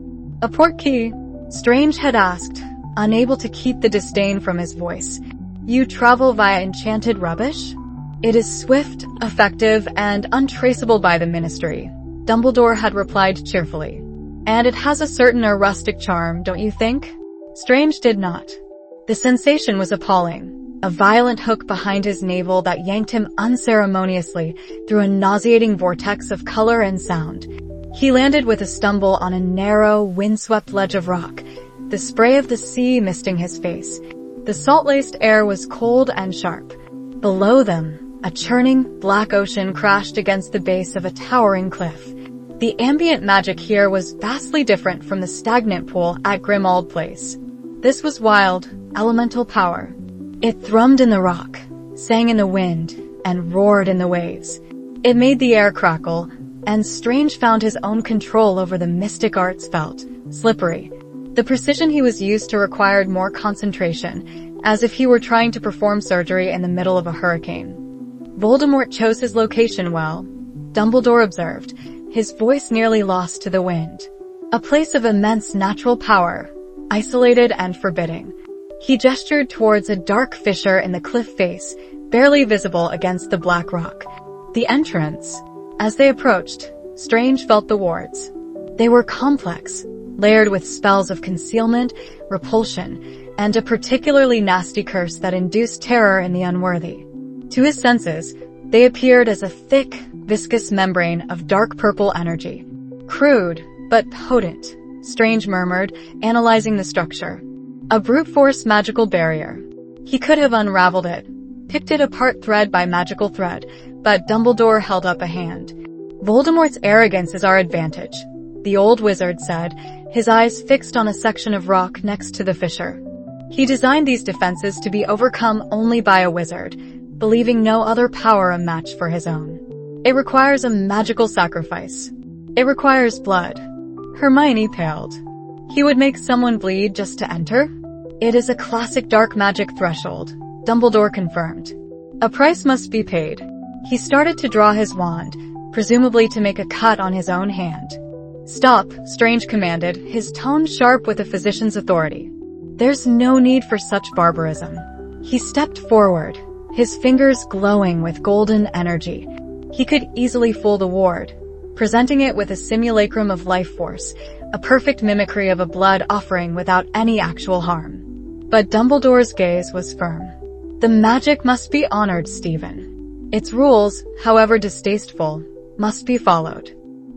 "A port key?" Strange had asked, unable to keep the disdain from his voice. "You travel via enchanted rubbish? It is swift, effective, and untraceable by the Ministry," Dumbledore had replied cheerfully. "And it has a certain rustic charm, don't you think?" Strange did not. The sensation was appalling. A violent hook behind his navel that yanked him unceremoniously through a nauseating vortex of color and sound. He landed with a stumble on a narrow, windswept ledge of rock, the spray of the sea misting his face. The salt-laced air was cold and sharp. Below them, a churning, black ocean crashed against the base of a towering cliff. The ambient magic here was vastly different from the stagnant pool at Grimmauld Place. This was wild, elemental power. It thrummed in the rock, sang in the wind, and roared in the waves. It made the air crackle, and Strange found his own control over the mystic arts felt slippery. The precision he was used to required more concentration, as if he were trying to perform surgery in the middle of a hurricane. Voldemort chose his location well, Dumbledore observed, his voice nearly lost to the wind. A place of immense natural power, isolated and forbidding. He gestured towards a dark fissure in the cliff face, barely visible against the black rock. The entrance. As they approached, Strange felt the wards. They were complex, layered with spells of concealment, repulsion, and a particularly nasty curse that induced terror in the unworthy. To his senses, they appeared as a thick, viscous membrane of dark purple energy. "Crude, but potent," Strange murmured, analyzing the structure. A brute force magical barrier. He could have unraveled it, picked it apart thread by magical thread, but Dumbledore held up a hand. "Voldemort's arrogance is our advantage," the old wizard said, his eyes fixed on a section of rock next to the fissure. He designed these defenses to be overcome only by a wizard, believing no other power a match for his own. "It requires a magical sacrifice. It requires blood." Hermione paled. "He would make someone bleed just to enter?" "It is a classic dark magic threshold," Dumbledore confirmed. "A price must be paid." He started to draw his wand, presumably to make a cut on his own hand. "Stop," Strange commanded, his tone sharp with a physician's authority. "There's no need for such barbarism." He stepped forward, his fingers glowing with golden energy. He could easily fool the ward, presenting it with a simulacrum of life force, a perfect mimicry of a blood offering without any actual harm. But Dumbledore's gaze was firm. "The magic must be honored, Stephen. Its rules, however distasteful, must be followed.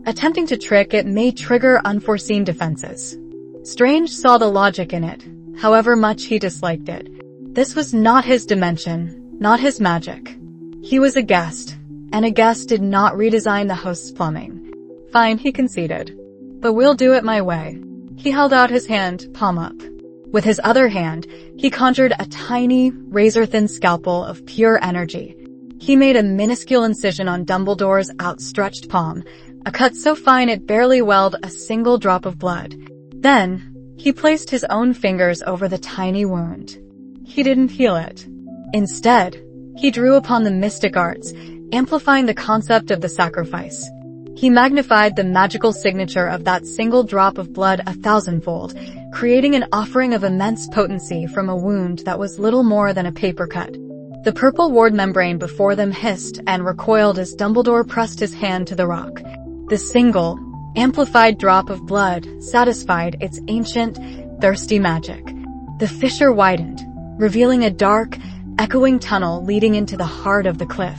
Attempting to trick it may trigger unforeseen defenses." Strange saw the logic in it, however much he disliked it. This was not his dimension, not his magic. He was a guest, and a guest did not redesign the host's plumbing. "Fine," he conceded. "But we'll do it my way." He held out his hand, palm up. With his other hand, he conjured a tiny, razor-thin scalpel of pure energy. He made a minuscule incision on Dumbledore's outstretched palm, a cut so fine it barely welled a single drop of blood. Then, he placed his own fingers over the tiny wound. He didn't heal it. Instead, he drew upon the mystic arts, amplifying the concept of the sacrifice. He magnified the magical signature of that single drop of blood 1,000-fold, creating an offering of immense potency from a wound that was little more than a paper cut. The purple ward membrane before them hissed and recoiled as Dumbledore pressed his hand to the rock. The single, amplified drop of blood satisfied its ancient, thirsty magic. The fissure widened, revealing a dark, echoing tunnel leading into the heart of the cliff.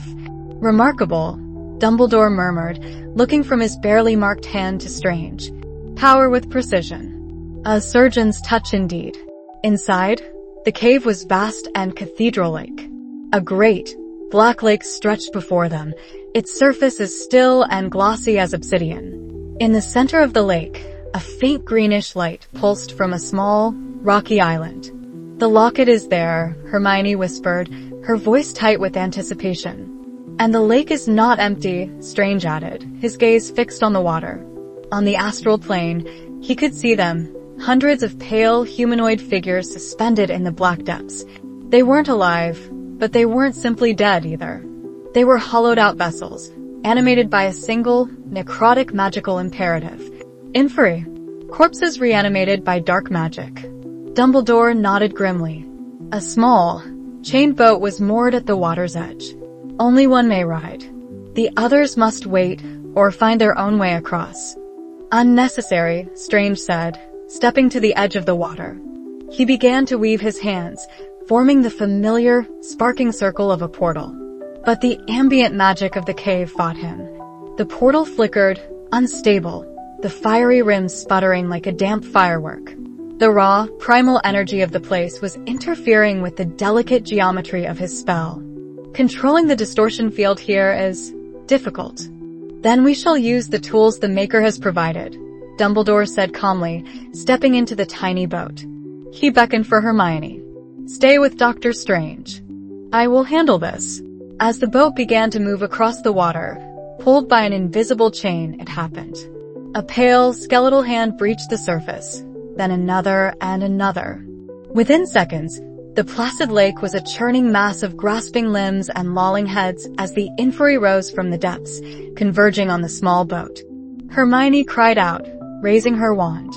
"Remarkable," Dumbledore murmured, looking from his barely marked hand to Strange. "Power with precision. A surgeon's touch indeed." Inside, the cave was vast and cathedral-like. A great, black lake stretched before them, its surface as still and glossy as obsidian. In the center of the lake, a faint greenish light pulsed from a small, rocky island. "The locket is there," Hermione whispered, her voice tight with anticipation. And the lake is not empty, Strange added, his gaze fixed on the water. On the astral plane, he could see them, hundreds of pale, humanoid figures suspended in the black depths. They weren't alive, but they weren't simply dead either. They were hollowed-out vessels, animated by a single, necrotic magical imperative. Inferi. Corpses reanimated by dark magic. Dumbledore nodded grimly. A small, chained boat was moored at the water's edge. Only one may ride. The others must wait or find their own way across. Unnecessary, Strange said, stepping to the edge of the water. He began to weave his hands, forming the familiar, sparking circle of a portal. But the ambient magic of the cave fought him. The portal flickered, unstable, the fiery rims sputtering like a damp firework. The raw, primal energy of the place was interfering with the delicate geometry of his spell. Controlling the distortion field here is difficult. Then we shall use the tools the Maker has provided, Dumbledore said calmly, stepping into the tiny boat. He beckoned for Hermione. Stay with Dr. Strange. I will handle this. As the boat began to move across the water, pulled by an invisible chain, it happened. A pale, skeletal hand breached the surface, then another and another. Within seconds, the placid lake was a churning mass of grasping limbs and lolling heads as the inferi rose from the depths, converging on the small boat. Hermione cried out, raising her wand.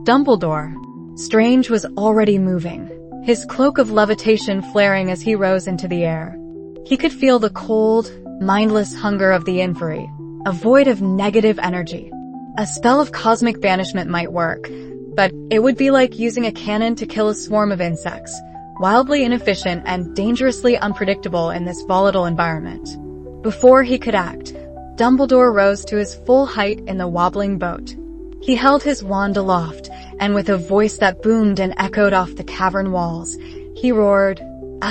Dumbledore. Strange was already moving, his cloak of levitation flaring as he rose into the air. He could feel the cold, mindless hunger of the inferi, a void of negative energy. A spell of cosmic banishment might work, but it would be like using a cannon to kill a swarm of insects, wildly inefficient and dangerously unpredictable in this volatile environment. Before he could act, Dumbledore rose to his full height in the wobbling boat. He held his wand aloft, and with a voice that boomed and echoed off the cavern walls, he roared, ****.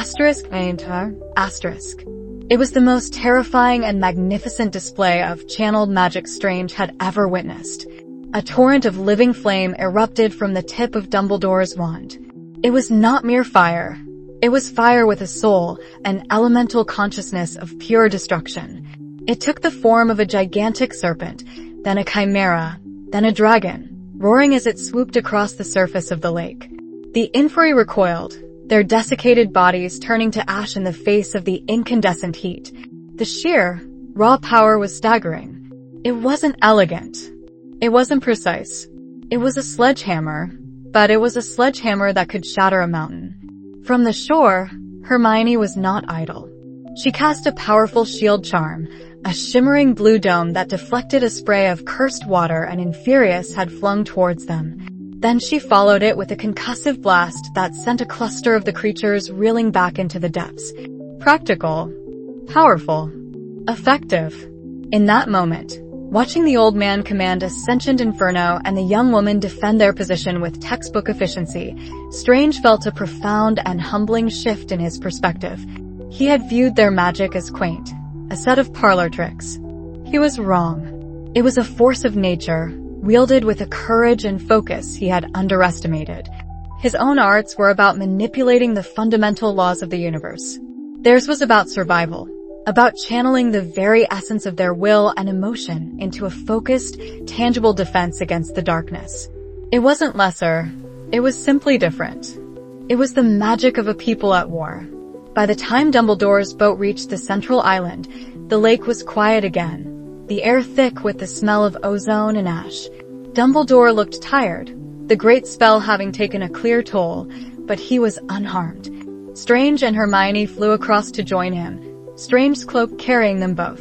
It was the most terrifying and magnificent display of channeled magic Strange had ever witnessed. A torrent of living flame erupted from the tip of Dumbledore's wand. It was not mere fire. It was fire with a soul, an elemental consciousness of pure destruction. It took the form of a gigantic serpent, then a chimera, then a dragon, roaring as it swooped across the surface of the lake. The inferi recoiled, their desiccated bodies turning to ash in the face of the incandescent heat. The sheer, raw power was staggering. It wasn't elegant. It wasn't precise. It was a sledgehammer, but it was a sledgehammer that could shatter a mountain. From the shore, Hermione was not idle. She cast a powerful shield charm, a shimmering blue dome that deflected a spray of cursed water an Inferius had flung towards them. Then she followed it with a concussive blast that sent a cluster of the creatures reeling back into the depths. Practical, powerful, effective. In that moment, watching the old man command a sentient inferno and the young woman defend their position with textbook efficiency, Strange felt a profound and humbling shift in his perspective. He had viewed their magic as quaint, a set of parlor tricks. He was wrong. It was a force of nature, wielded with a courage and focus he had underestimated. His own arts were about manipulating the fundamental laws of the universe. Theirs was about survival, about channeling the very essence of their will and emotion into a focused, tangible defense against the darkness. It wasn't lesser, it was simply different. It was the magic of a people at war. By the time Dumbledore's boat reached the central island, the lake was quiet again, the air thick with the smell of ozone and ash. Dumbledore looked tired, the great spell having taken a clear toll, but he was unharmed. Strange and Hermione flew across to join him, Strange's cloak carrying them both.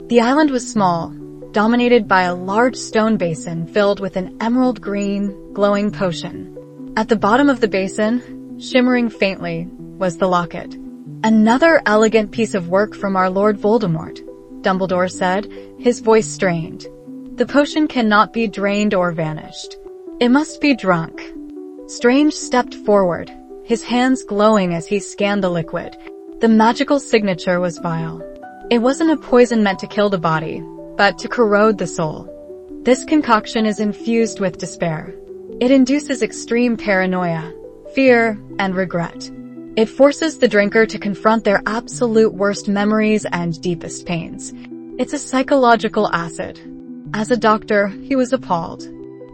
The island was small, dominated by a large stone basin filled with an emerald green, glowing potion. At the bottom of the basin, shimmering faintly, was the locket. Another elegant piece of work from our Lord Voldemort, Dumbledore said, his voice strained. The potion cannot be drained or vanished. It must be drunk. Strange stepped forward, his hands glowing as he scanned the liquid. The magical signature was vile. It wasn't a poison meant to kill the body, but to corrode the soul. This concoction is infused with despair. It induces extreme paranoia, fear, and regret. It forces the drinker to confront their absolute worst memories and deepest pains. It's a psychological acid. As a doctor, he was appalled.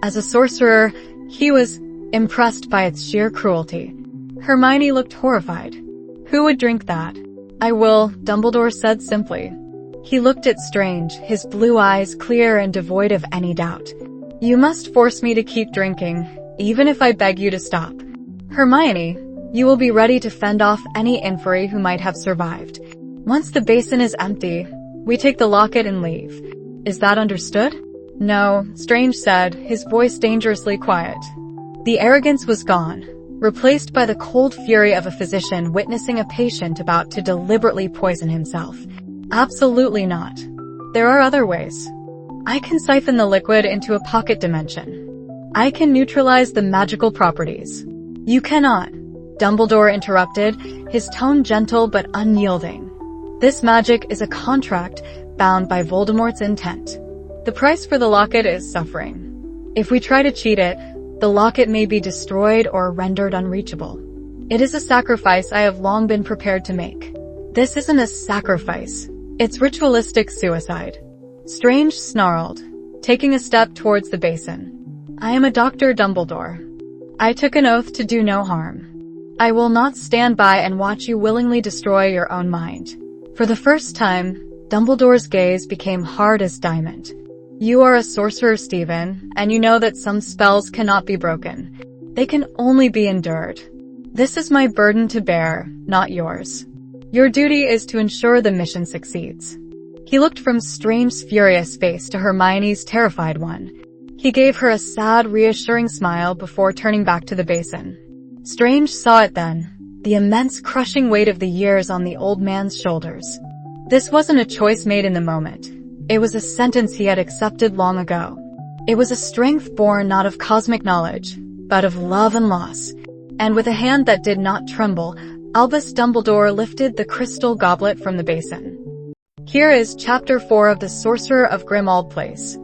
As a sorcerer, he was impressed by its sheer cruelty. Hermione looked horrified. Who would drink that? I will, Dumbledore said simply. He looked at Strange, his blue eyes clear and devoid of any doubt. You must force me to keep drinking, even if I beg you to stop. Hermione, you will be ready to fend off any inferi who might have survived. Once the basin is empty, we take the locket and leave. Is that understood? No, Strange said, his voice dangerously quiet. The arrogance was gone, replaced by the cold fury of a physician witnessing a patient about to deliberately poison himself. Absolutely not. There are other ways. I can siphon the liquid into a pocket dimension. I can neutralize the magical properties. You cannot. Dumbledore interrupted, his tone gentle but unyielding. This magic is a contract bound by Voldemort's intent. The price for the locket is suffering. If we try to cheat it, the locket may be destroyed or rendered unreachable. It is a sacrifice I have long been prepared to make. This isn't a sacrifice. It's ritualistic suicide. Strange snarled, taking a step towards the basin. I am a Dr. Dumbledore. I took an oath to do no harm. I will not stand by and watch you willingly destroy your own mind. For the first time, Dumbledore's gaze became hard as diamond. You are a sorcerer, Stephen, and you know that some spells cannot be broken. They can only be endured. This is my burden to bear, not yours. Your duty is to ensure the mission succeeds. He looked from Strange's furious face to Hermione's terrified one. He gave her a sad, reassuring smile before turning back to the basin. Strange saw it then, the immense crushing weight of the years on the old man's shoulders. This wasn't a choice made in the moment. It was a sentence he had accepted long ago. It was a strength born not of cosmic knowledge, but of love and loss. And with a hand that did not tremble, Albus Dumbledore lifted the crystal goblet from the basin. Here is Chapter 4 of the Sorcerer of Grimmauld Place.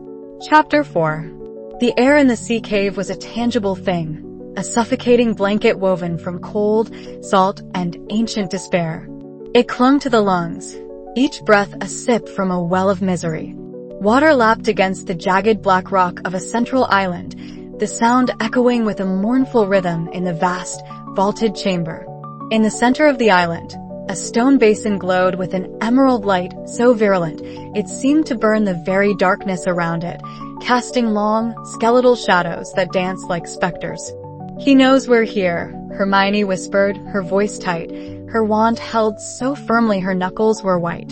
Chapter 4. The air in the sea cave was a tangible thing. A suffocating blanket woven from cold, salt, and ancient despair. It clung to the lungs, each breath a sip from a well of misery. Water lapped against the jagged black rock of a central island, the sound echoing with a mournful rhythm in the vast, vaulted chamber. In the center of the island, a stone basin glowed with an emerald light so virulent it seemed to burn the very darkness around it, casting long, skeletal shadows that danced like specters. He knows we're here, Hermione whispered, her voice tight, her wand held so firmly her knuckles were white.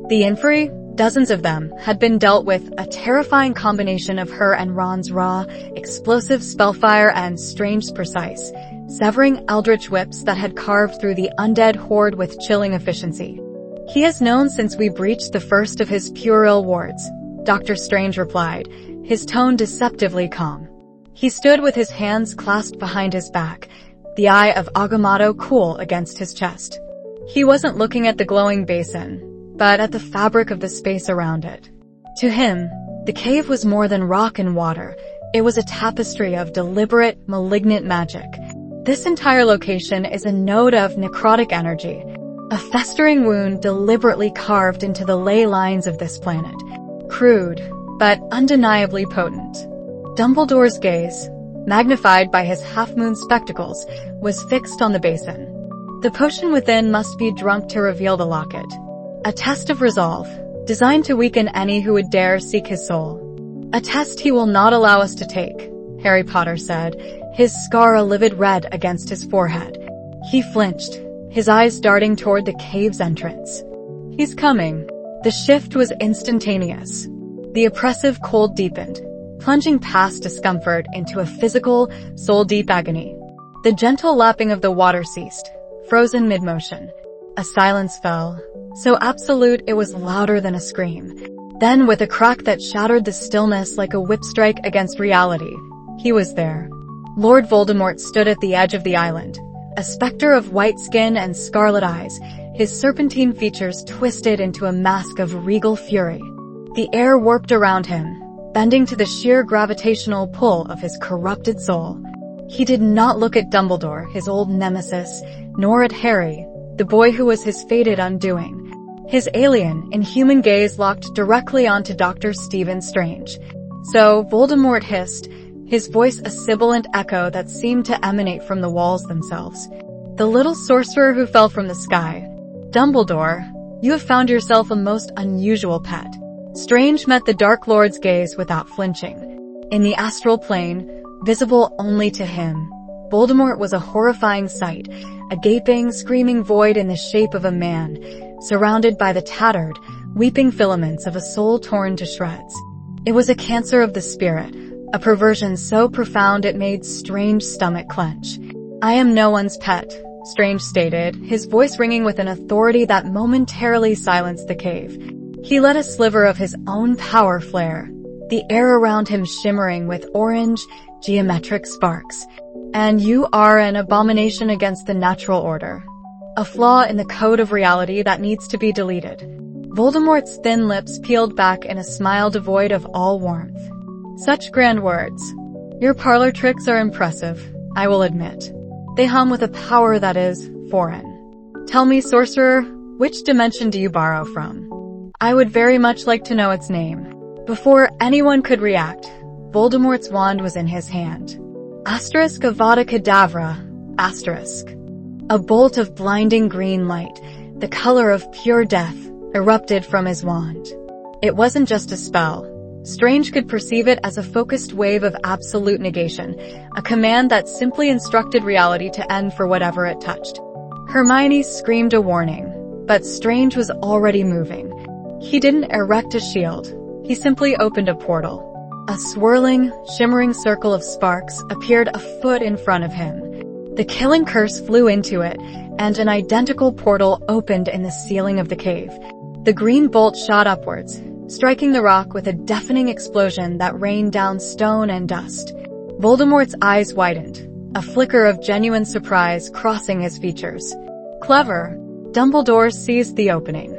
The inferi, dozens of them, had been dealt with, a terrifying combination of her and Ron's raw, explosive spellfire and Strange's precise, severing eldritch whips that had carved through the undead horde with chilling efficiency. He has known since we breached the first of his puerile wards, Dr. Strange replied, his tone deceptively calm. He stood with his hands clasped behind his back, the eye of Agamotto cool against his chest. He wasn't looking at the glowing basin, but at the fabric of the space around it. To him, the cave was more than rock and water. It was a tapestry of deliberate, malignant magic. This entire location is a node of necrotic energy, a festering wound deliberately carved into the ley lines of this planet. Crude, but undeniably potent. Dumbledore's gaze, magnified by his half-moon spectacles, was fixed on the basin. The potion within must be drunk to reveal the locket. A test of resolve, designed to weaken any who would dare seek his soul. A test he will not allow us to take, Harry Potter said, his scar a livid red against his forehead. He flinched, his eyes darting toward the cave's entrance. He's coming. The shift was instantaneous. The oppressive cold deepened, plunging past discomfort into a physical, soul-deep agony. The gentle lapping of the water ceased, frozen mid-motion. A silence fell, so absolute it was louder than a scream. Then, with a crack that shattered the stillness like a whip strike against reality, he was there. Lord Voldemort stood at the edge of the island, a specter of white skin and scarlet eyes, his serpentine features twisted into a mask of regal fury. The air warped around him, bending to the sheer gravitational pull of his corrupted soul. He did not look at Dumbledore, his old nemesis, nor at Harry, the boy who was his fated undoing. His alien, inhuman gaze locked directly onto Dr. Stephen Strange. "So," Voldemort hissed, his voice a sibilant echo that seemed to emanate from the walls themselves. "The little sorcerer who fell from the sky. Dumbledore, you have found yourself a most unusual pet." Strange met the Dark Lord's gaze without flinching. In the astral plane, visible only to him, Voldemort was a horrifying sight, a gaping, screaming void in the shape of a man, surrounded by the tattered, weeping filaments of a soul torn to shreds. It was a cancer of the spirit, a perversion so profound it made Strange's stomach clench. "I am no one's pet," Strange stated, his voice ringing with an authority that momentarily silenced the cave. He let a sliver of his own power flare, the air around him shimmering with orange, geometric sparks. "And you are an abomination against the natural order. A flaw in the code of reality that needs to be deleted." Voldemort's thin lips peeled back in a smile devoid of all warmth. "Such grand words. Your parlor tricks are impressive, I will admit. They hum with a power that is foreign. Tell me, sorcerer, which dimension do you borrow from? I would very much like to know its name." Before anyone could react, Voldemort's wand was in his hand. Asterisk Avada Kedavra, asterisk. A bolt of blinding green light, the color of pure death, erupted from his wand. It wasn't just a spell. Strange could perceive it as a focused wave of absolute negation, a command that simply instructed reality to end for whatever it touched. Hermione screamed a warning, but Strange was already moving. He didn't erect a shield, he simply opened a portal. A swirling, shimmering circle of sparks appeared a foot in front of him. The killing curse flew into it, and an identical portal opened in the ceiling of the cave. The green bolt shot upwards, striking the rock with a deafening explosion that rained down stone and dust. Voldemort's eyes widened, a flicker of genuine surprise crossing his features. "Clever." Dumbledore seized the opening.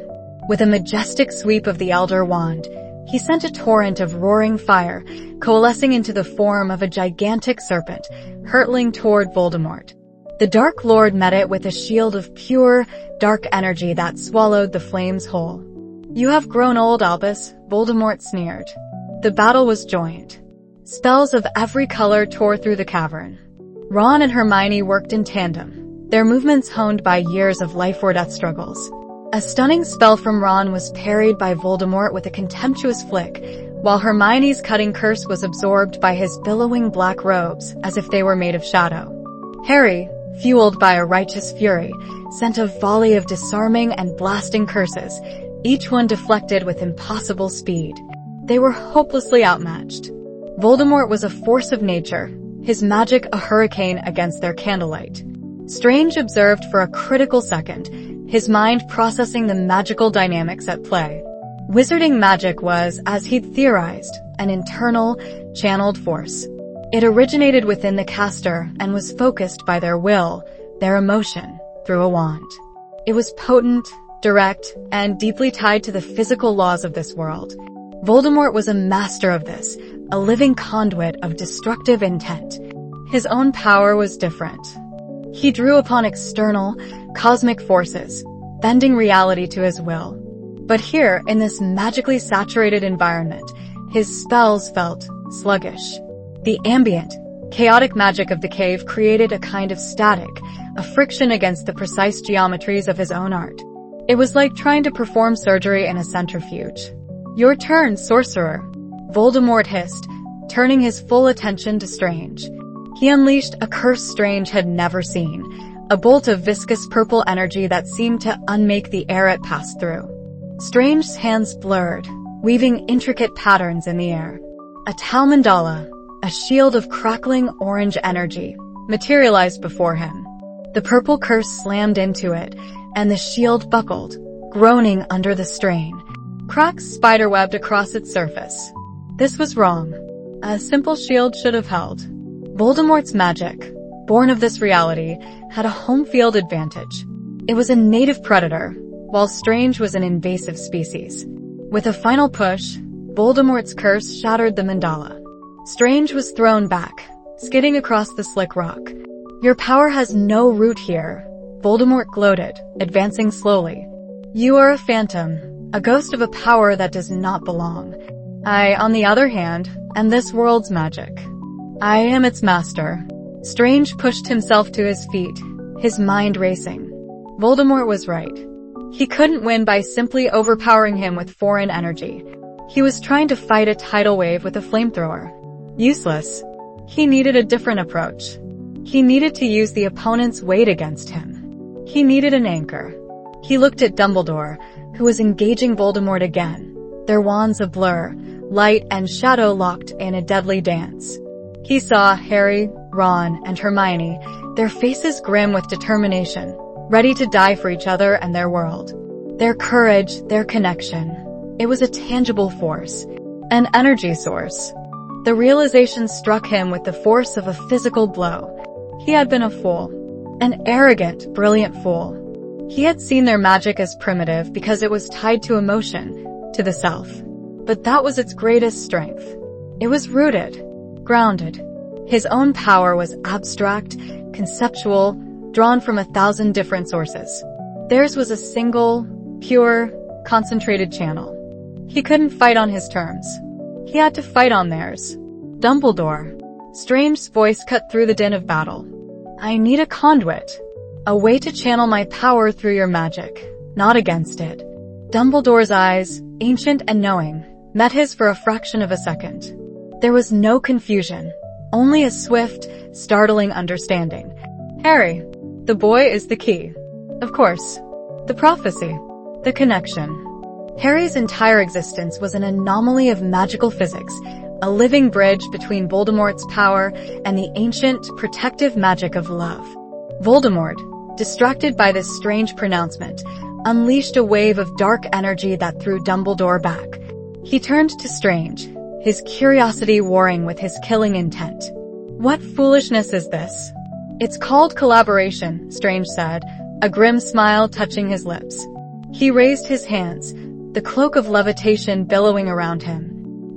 With a majestic sweep of the Elder Wand, he sent a torrent of roaring fire, coalescing into the form of a gigantic serpent, hurtling toward Voldemort. The Dark Lord met it with a shield of pure, dark energy that swallowed the flames whole. "You have grown old, Albus," Voldemort sneered. The battle was joined. Spells of every color tore through the cavern. Ron and Hermione worked in tandem, their movements honed by years of life-or-death struggles. A stunning spell from Ron was parried by Voldemort with a contemptuous flick, while Hermione's cutting curse was absorbed by his billowing black robes as if they were made of shadow. Harry, fueled by a righteous fury, sent a volley of disarming and blasting curses, each one deflected with impossible speed. They were hopelessly outmatched. Voldemort was a force of nature, his magic a hurricane against their candlelight. Strange observed for a critical second, his mind processing the magical dynamics at play. Wizarding magic was, as he'd theorized, an internal, channeled force. It originated within the caster and was focused by their will, their emotion, through a wand. It was potent, direct, and deeply tied to the physical laws of this world. Voldemort was a master of this, a living conduit of destructive intent. His own power was different. He drew upon external, cosmic forces, bending reality to his will. But here, in this magically saturated environment, his spells felt sluggish. The ambient, chaotic magic of the cave created a kind of static, a friction against the precise geometries of his own art. It was like trying to perform surgery in a centrifuge. "Your turn, sorcerer," Voldemort hissed, turning his full attention to Strange. He unleashed a curse Strange had never seen, a bolt of viscous purple energy that seemed to unmake the air it passed through. Strange's hands blurred, weaving intricate patterns in the air. A Tal Mandala, a shield of crackling orange energy, materialized before him. The purple curse slammed into it, and the shield buckled, groaning under the strain. Cracks spiderwebbed across its surface. This was wrong. A simple shield should have held. Voldemort's magic, born of this reality, had a home field advantage. It was a native predator, while Strange was an invasive species. With a final push, Voldemort's curse shattered the mandala. Strange was thrown back, skidding across the slick rock. "Your power has no root here," Voldemort gloated, advancing slowly. "You are a phantom, a ghost of a power that does not belong. I, on the other hand, am this world's magic. I am its master." Strange pushed himself to his feet, his mind racing. Voldemort was right. He couldn't win by simply overpowering him with foreign energy. He was trying to fight a tidal wave with a flamethrower. Useless. He needed a different approach. He needed to use the opponent's weight against him. He needed an anchor. He looked at Dumbledore, who was engaging Voldemort again, their wands a blur, light and shadow locked in a deadly dance. He saw Harry, Ron, and Hermione, their faces grim with determination, ready to die for each other and their world. Their courage, their connection. It was a tangible force, an energy source. The realization struck him with the force of a physical blow. He had been a fool. An arrogant, brilliant fool. He had seen their magic as primitive because it was tied to emotion, to the self. But that was its greatest strength. It was rooted, grounded. His own power was abstract, conceptual, drawn from 1,000 different sources. Theirs was a single, pure, concentrated channel. He couldn't fight on his terms. He had to fight on theirs. Dumbledore. Strange's voice cut through the din of battle. "I need a conduit. A way to channel my power through your magic, not against it." Dumbledore's eyes, ancient and knowing, met his for a fraction of a second. There was no confusion, only a swift, startling understanding. "Harry, the boy is the key. Of course. The prophecy. The connection." Harry's entire existence was an anomaly of magical physics, a living bridge between Voldemort's power and the ancient, protective magic of love. Voldemort, distracted by this strange pronouncement, unleashed a wave of dark energy that threw Dumbledore back. He turned to Strange, his curiosity warring with his killing intent. "What foolishness is this?" "It's called collaboration," Strange said, a grim smile touching his lips. He raised his hands, the cloak of levitation billowing around him.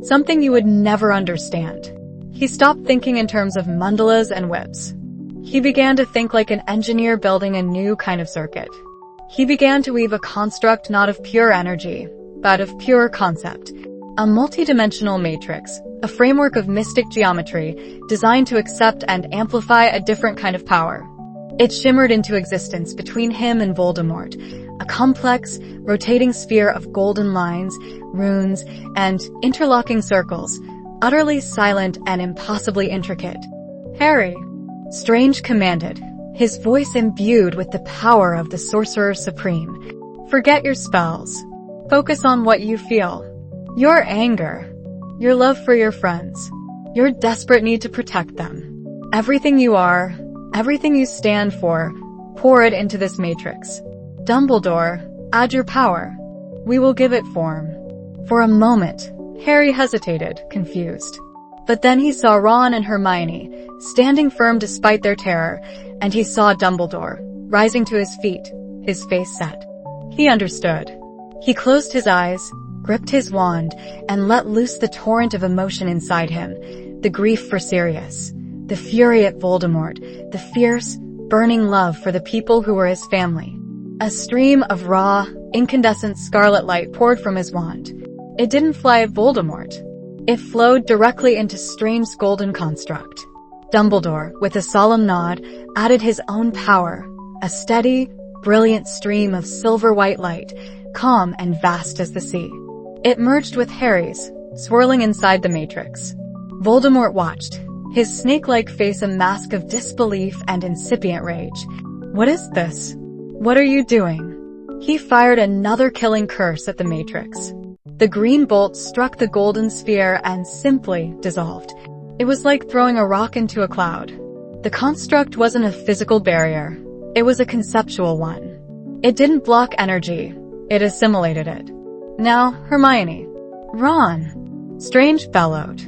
"Something you would never understand." He stopped thinking in terms of mandalas and whips. He began to think like an engineer building a new kind of circuit. He began to weave a construct not of pure energy, but of pure concept. A multidimensional matrix, a framework of mystic geometry designed to accept and amplify a different kind of power. It shimmered into existence between him and Voldemort, a complex, rotating sphere of golden lines, runes, and interlocking circles, utterly silent and impossibly intricate. "Harry," Strange commanded, his voice imbued with the power of the Sorcerer Supreme. "Forget your spells. Focus on what you feel. Your anger. Your love for your friends. Your desperate need to protect them. Everything you are, everything you stand for, pour it into this matrix. Dumbledore, add your power. We will give it form." For a moment, Harry hesitated, confused. But then he saw Ron and Hermione, standing firm despite their terror, and he saw Dumbledore, rising to his feet, his face set. He understood. He closed his eyes, gripped his wand, and let loose the torrent of emotion inside him, the grief for Sirius, the fury at Voldemort, the fierce, burning love for the people who were his family. A stream of raw, incandescent scarlet light poured from his wand. It didn't fly at Voldemort. It flowed directly into Strange's golden construct. Dumbledore, with a solemn nod, added his own power, a steady, brilliant stream of silver-white light, calm and vast as the sea. It merged with Harry's, swirling inside the matrix. Voldemort watched, his snake-like face a mask of disbelief and incipient rage. "What is this? What are you doing?" He fired another killing curse at the matrix. The green bolt struck the golden sphere and simply dissolved. It was like throwing a rock into a cloud. The construct wasn't a physical barrier. It was a conceptual one. It didn't block energy. It assimilated it. "Now, Hermione." "Ron." Strange bellowed.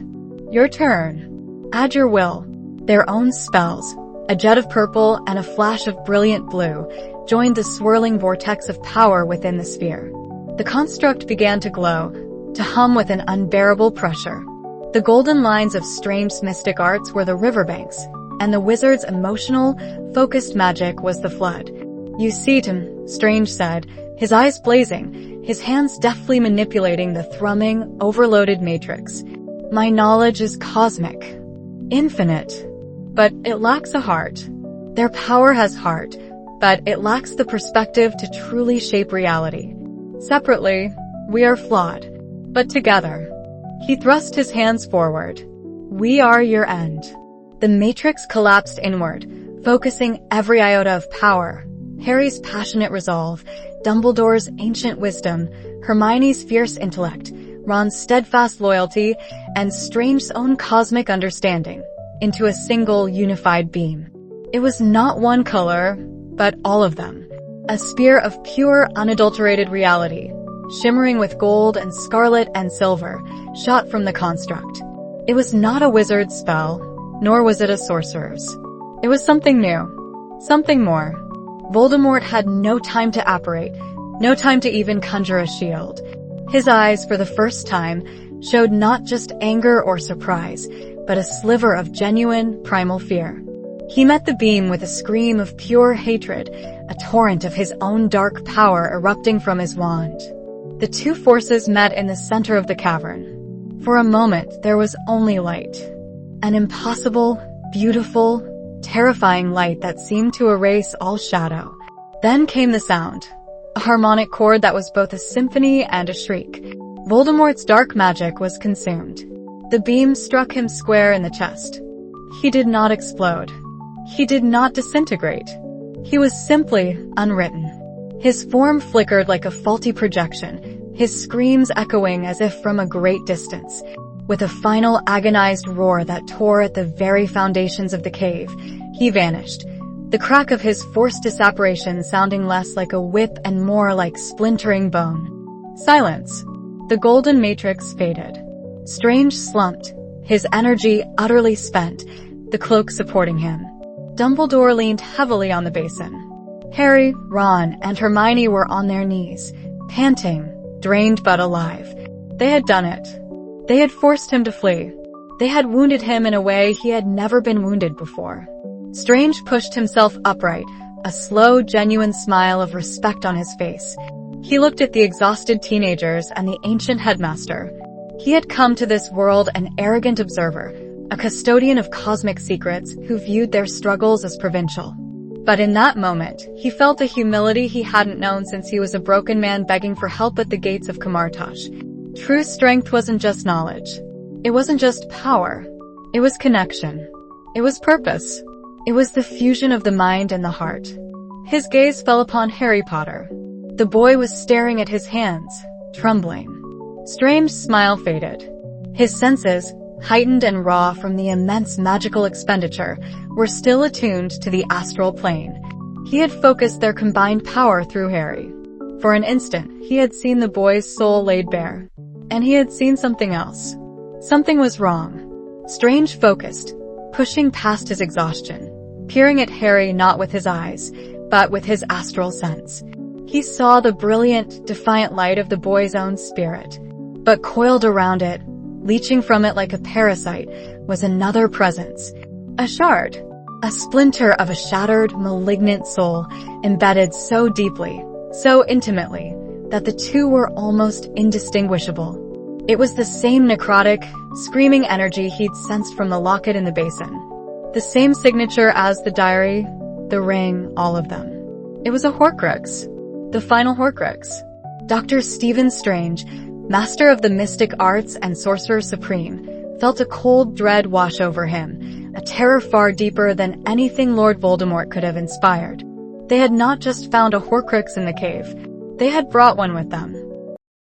"Your turn. Add your will." Their own spells, a jet of purple and a flash of brilliant blue, joined the swirling vortex of power within the sphere. The construct began to glow, to hum with an unbearable pressure. The golden lines of Strange's mystic arts were the riverbanks, and the wizard's emotional, focused magic was the flood. "You see, Tim," Strange said, his eyes blazing, his hands deftly manipulating the thrumming, overloaded matrix. "My knowledge is cosmic, infinite, but it lacks a heart. Their power has heart, but it lacks the perspective to truly shape reality. Separately, we are flawed, but together." He thrust his hands forward. "We are your end." The matrix collapsed inward, focusing every iota of power. Harry's passionate resolve, Dumbledore's ancient wisdom, Hermione's fierce intellect, Ron's steadfast loyalty, and Strange's own cosmic understanding, into a single unified beam. It was not one color, but all of them. A spear of pure, unadulterated reality, shimmering with gold and scarlet and silver, shot from the construct. It was not a wizard's spell, nor was it a sorcerer's. It was something new, something more. Voldemort had no time to apparate, no time to even conjure a shield. His eyes, for the first time, showed not just anger or surprise, but a sliver of genuine, primal fear. He met the beam with a scream of pure hatred, a torrent of his own dark power erupting from his wand. The two forces met in the center of the cavern. For a moment, there was only light. An impossible, beautiful, terrifying light that seemed to erase all shadow. Then came the sound. A harmonic chord that was both a symphony and a shriek. Voldemort's dark magic was consumed. The beam struck him square in the chest. He did not explode. He did not disintegrate. He was simply unwritten. His form flickered like a faulty projection, his screams echoing as if from a great distance. With a final agonized roar that tore at the very foundations of the cave, he vanished, the crack of his forced disapparition sounding less like a whip and more like splintering bone. Silence. The golden matrix faded. Strange slumped, his energy utterly spent, the cloak supporting him. Dumbledore leaned heavily on the basin. Harry, Ron, and Hermione were on their knees, panting, drained but alive. They had done it. They had forced him to flee. They had wounded him in a way he had never been wounded before. Strange pushed himself upright, a slow, genuine smile of respect on his face. He looked at the exhausted teenagers and the ancient headmaster. He had come to this world an arrogant observer, a custodian of cosmic secrets who viewed their struggles as provincial. But in that moment, he felt a humility he hadn't known since he was a broken man begging for help at the gates of Camartage. True strength wasn't just knowledge. It wasn't just power. It was connection. It was purpose. It was the fusion of the mind and the heart. His gaze fell upon Harry Potter. The boy was staring at his hands, trembling. Strange's smile faded. His senses, heightened and raw from the immense magical expenditure, were still attuned to the astral plane. He had focused their combined power through Harry. For an instant, he had seen the boy's soul laid bare. And he had seen something else. Something was wrong. Strange focused, pushing past his exhaustion, peering at Harry not with his eyes, but with his astral sense. He saw the brilliant, defiant light of the boy's own spirit. But coiled around it, leeching from it like a parasite, was another presence. A shard. A splinter of a shattered, malignant soul, embedded so deeply, so intimately, that the two were almost indistinguishable. It was the same necrotic, screaming energy he'd sensed from the locket in the basin. The same signature as the diary, the ring, all of them. It was a Horcrux. The final Horcrux. Dr. Stephen Strange, master of the mystic arts and sorcerer supreme, felt a cold dread wash over him, a terror far deeper than anything Lord Voldemort could have inspired. They had not just found a Horcrux in the cave. They had brought one with them.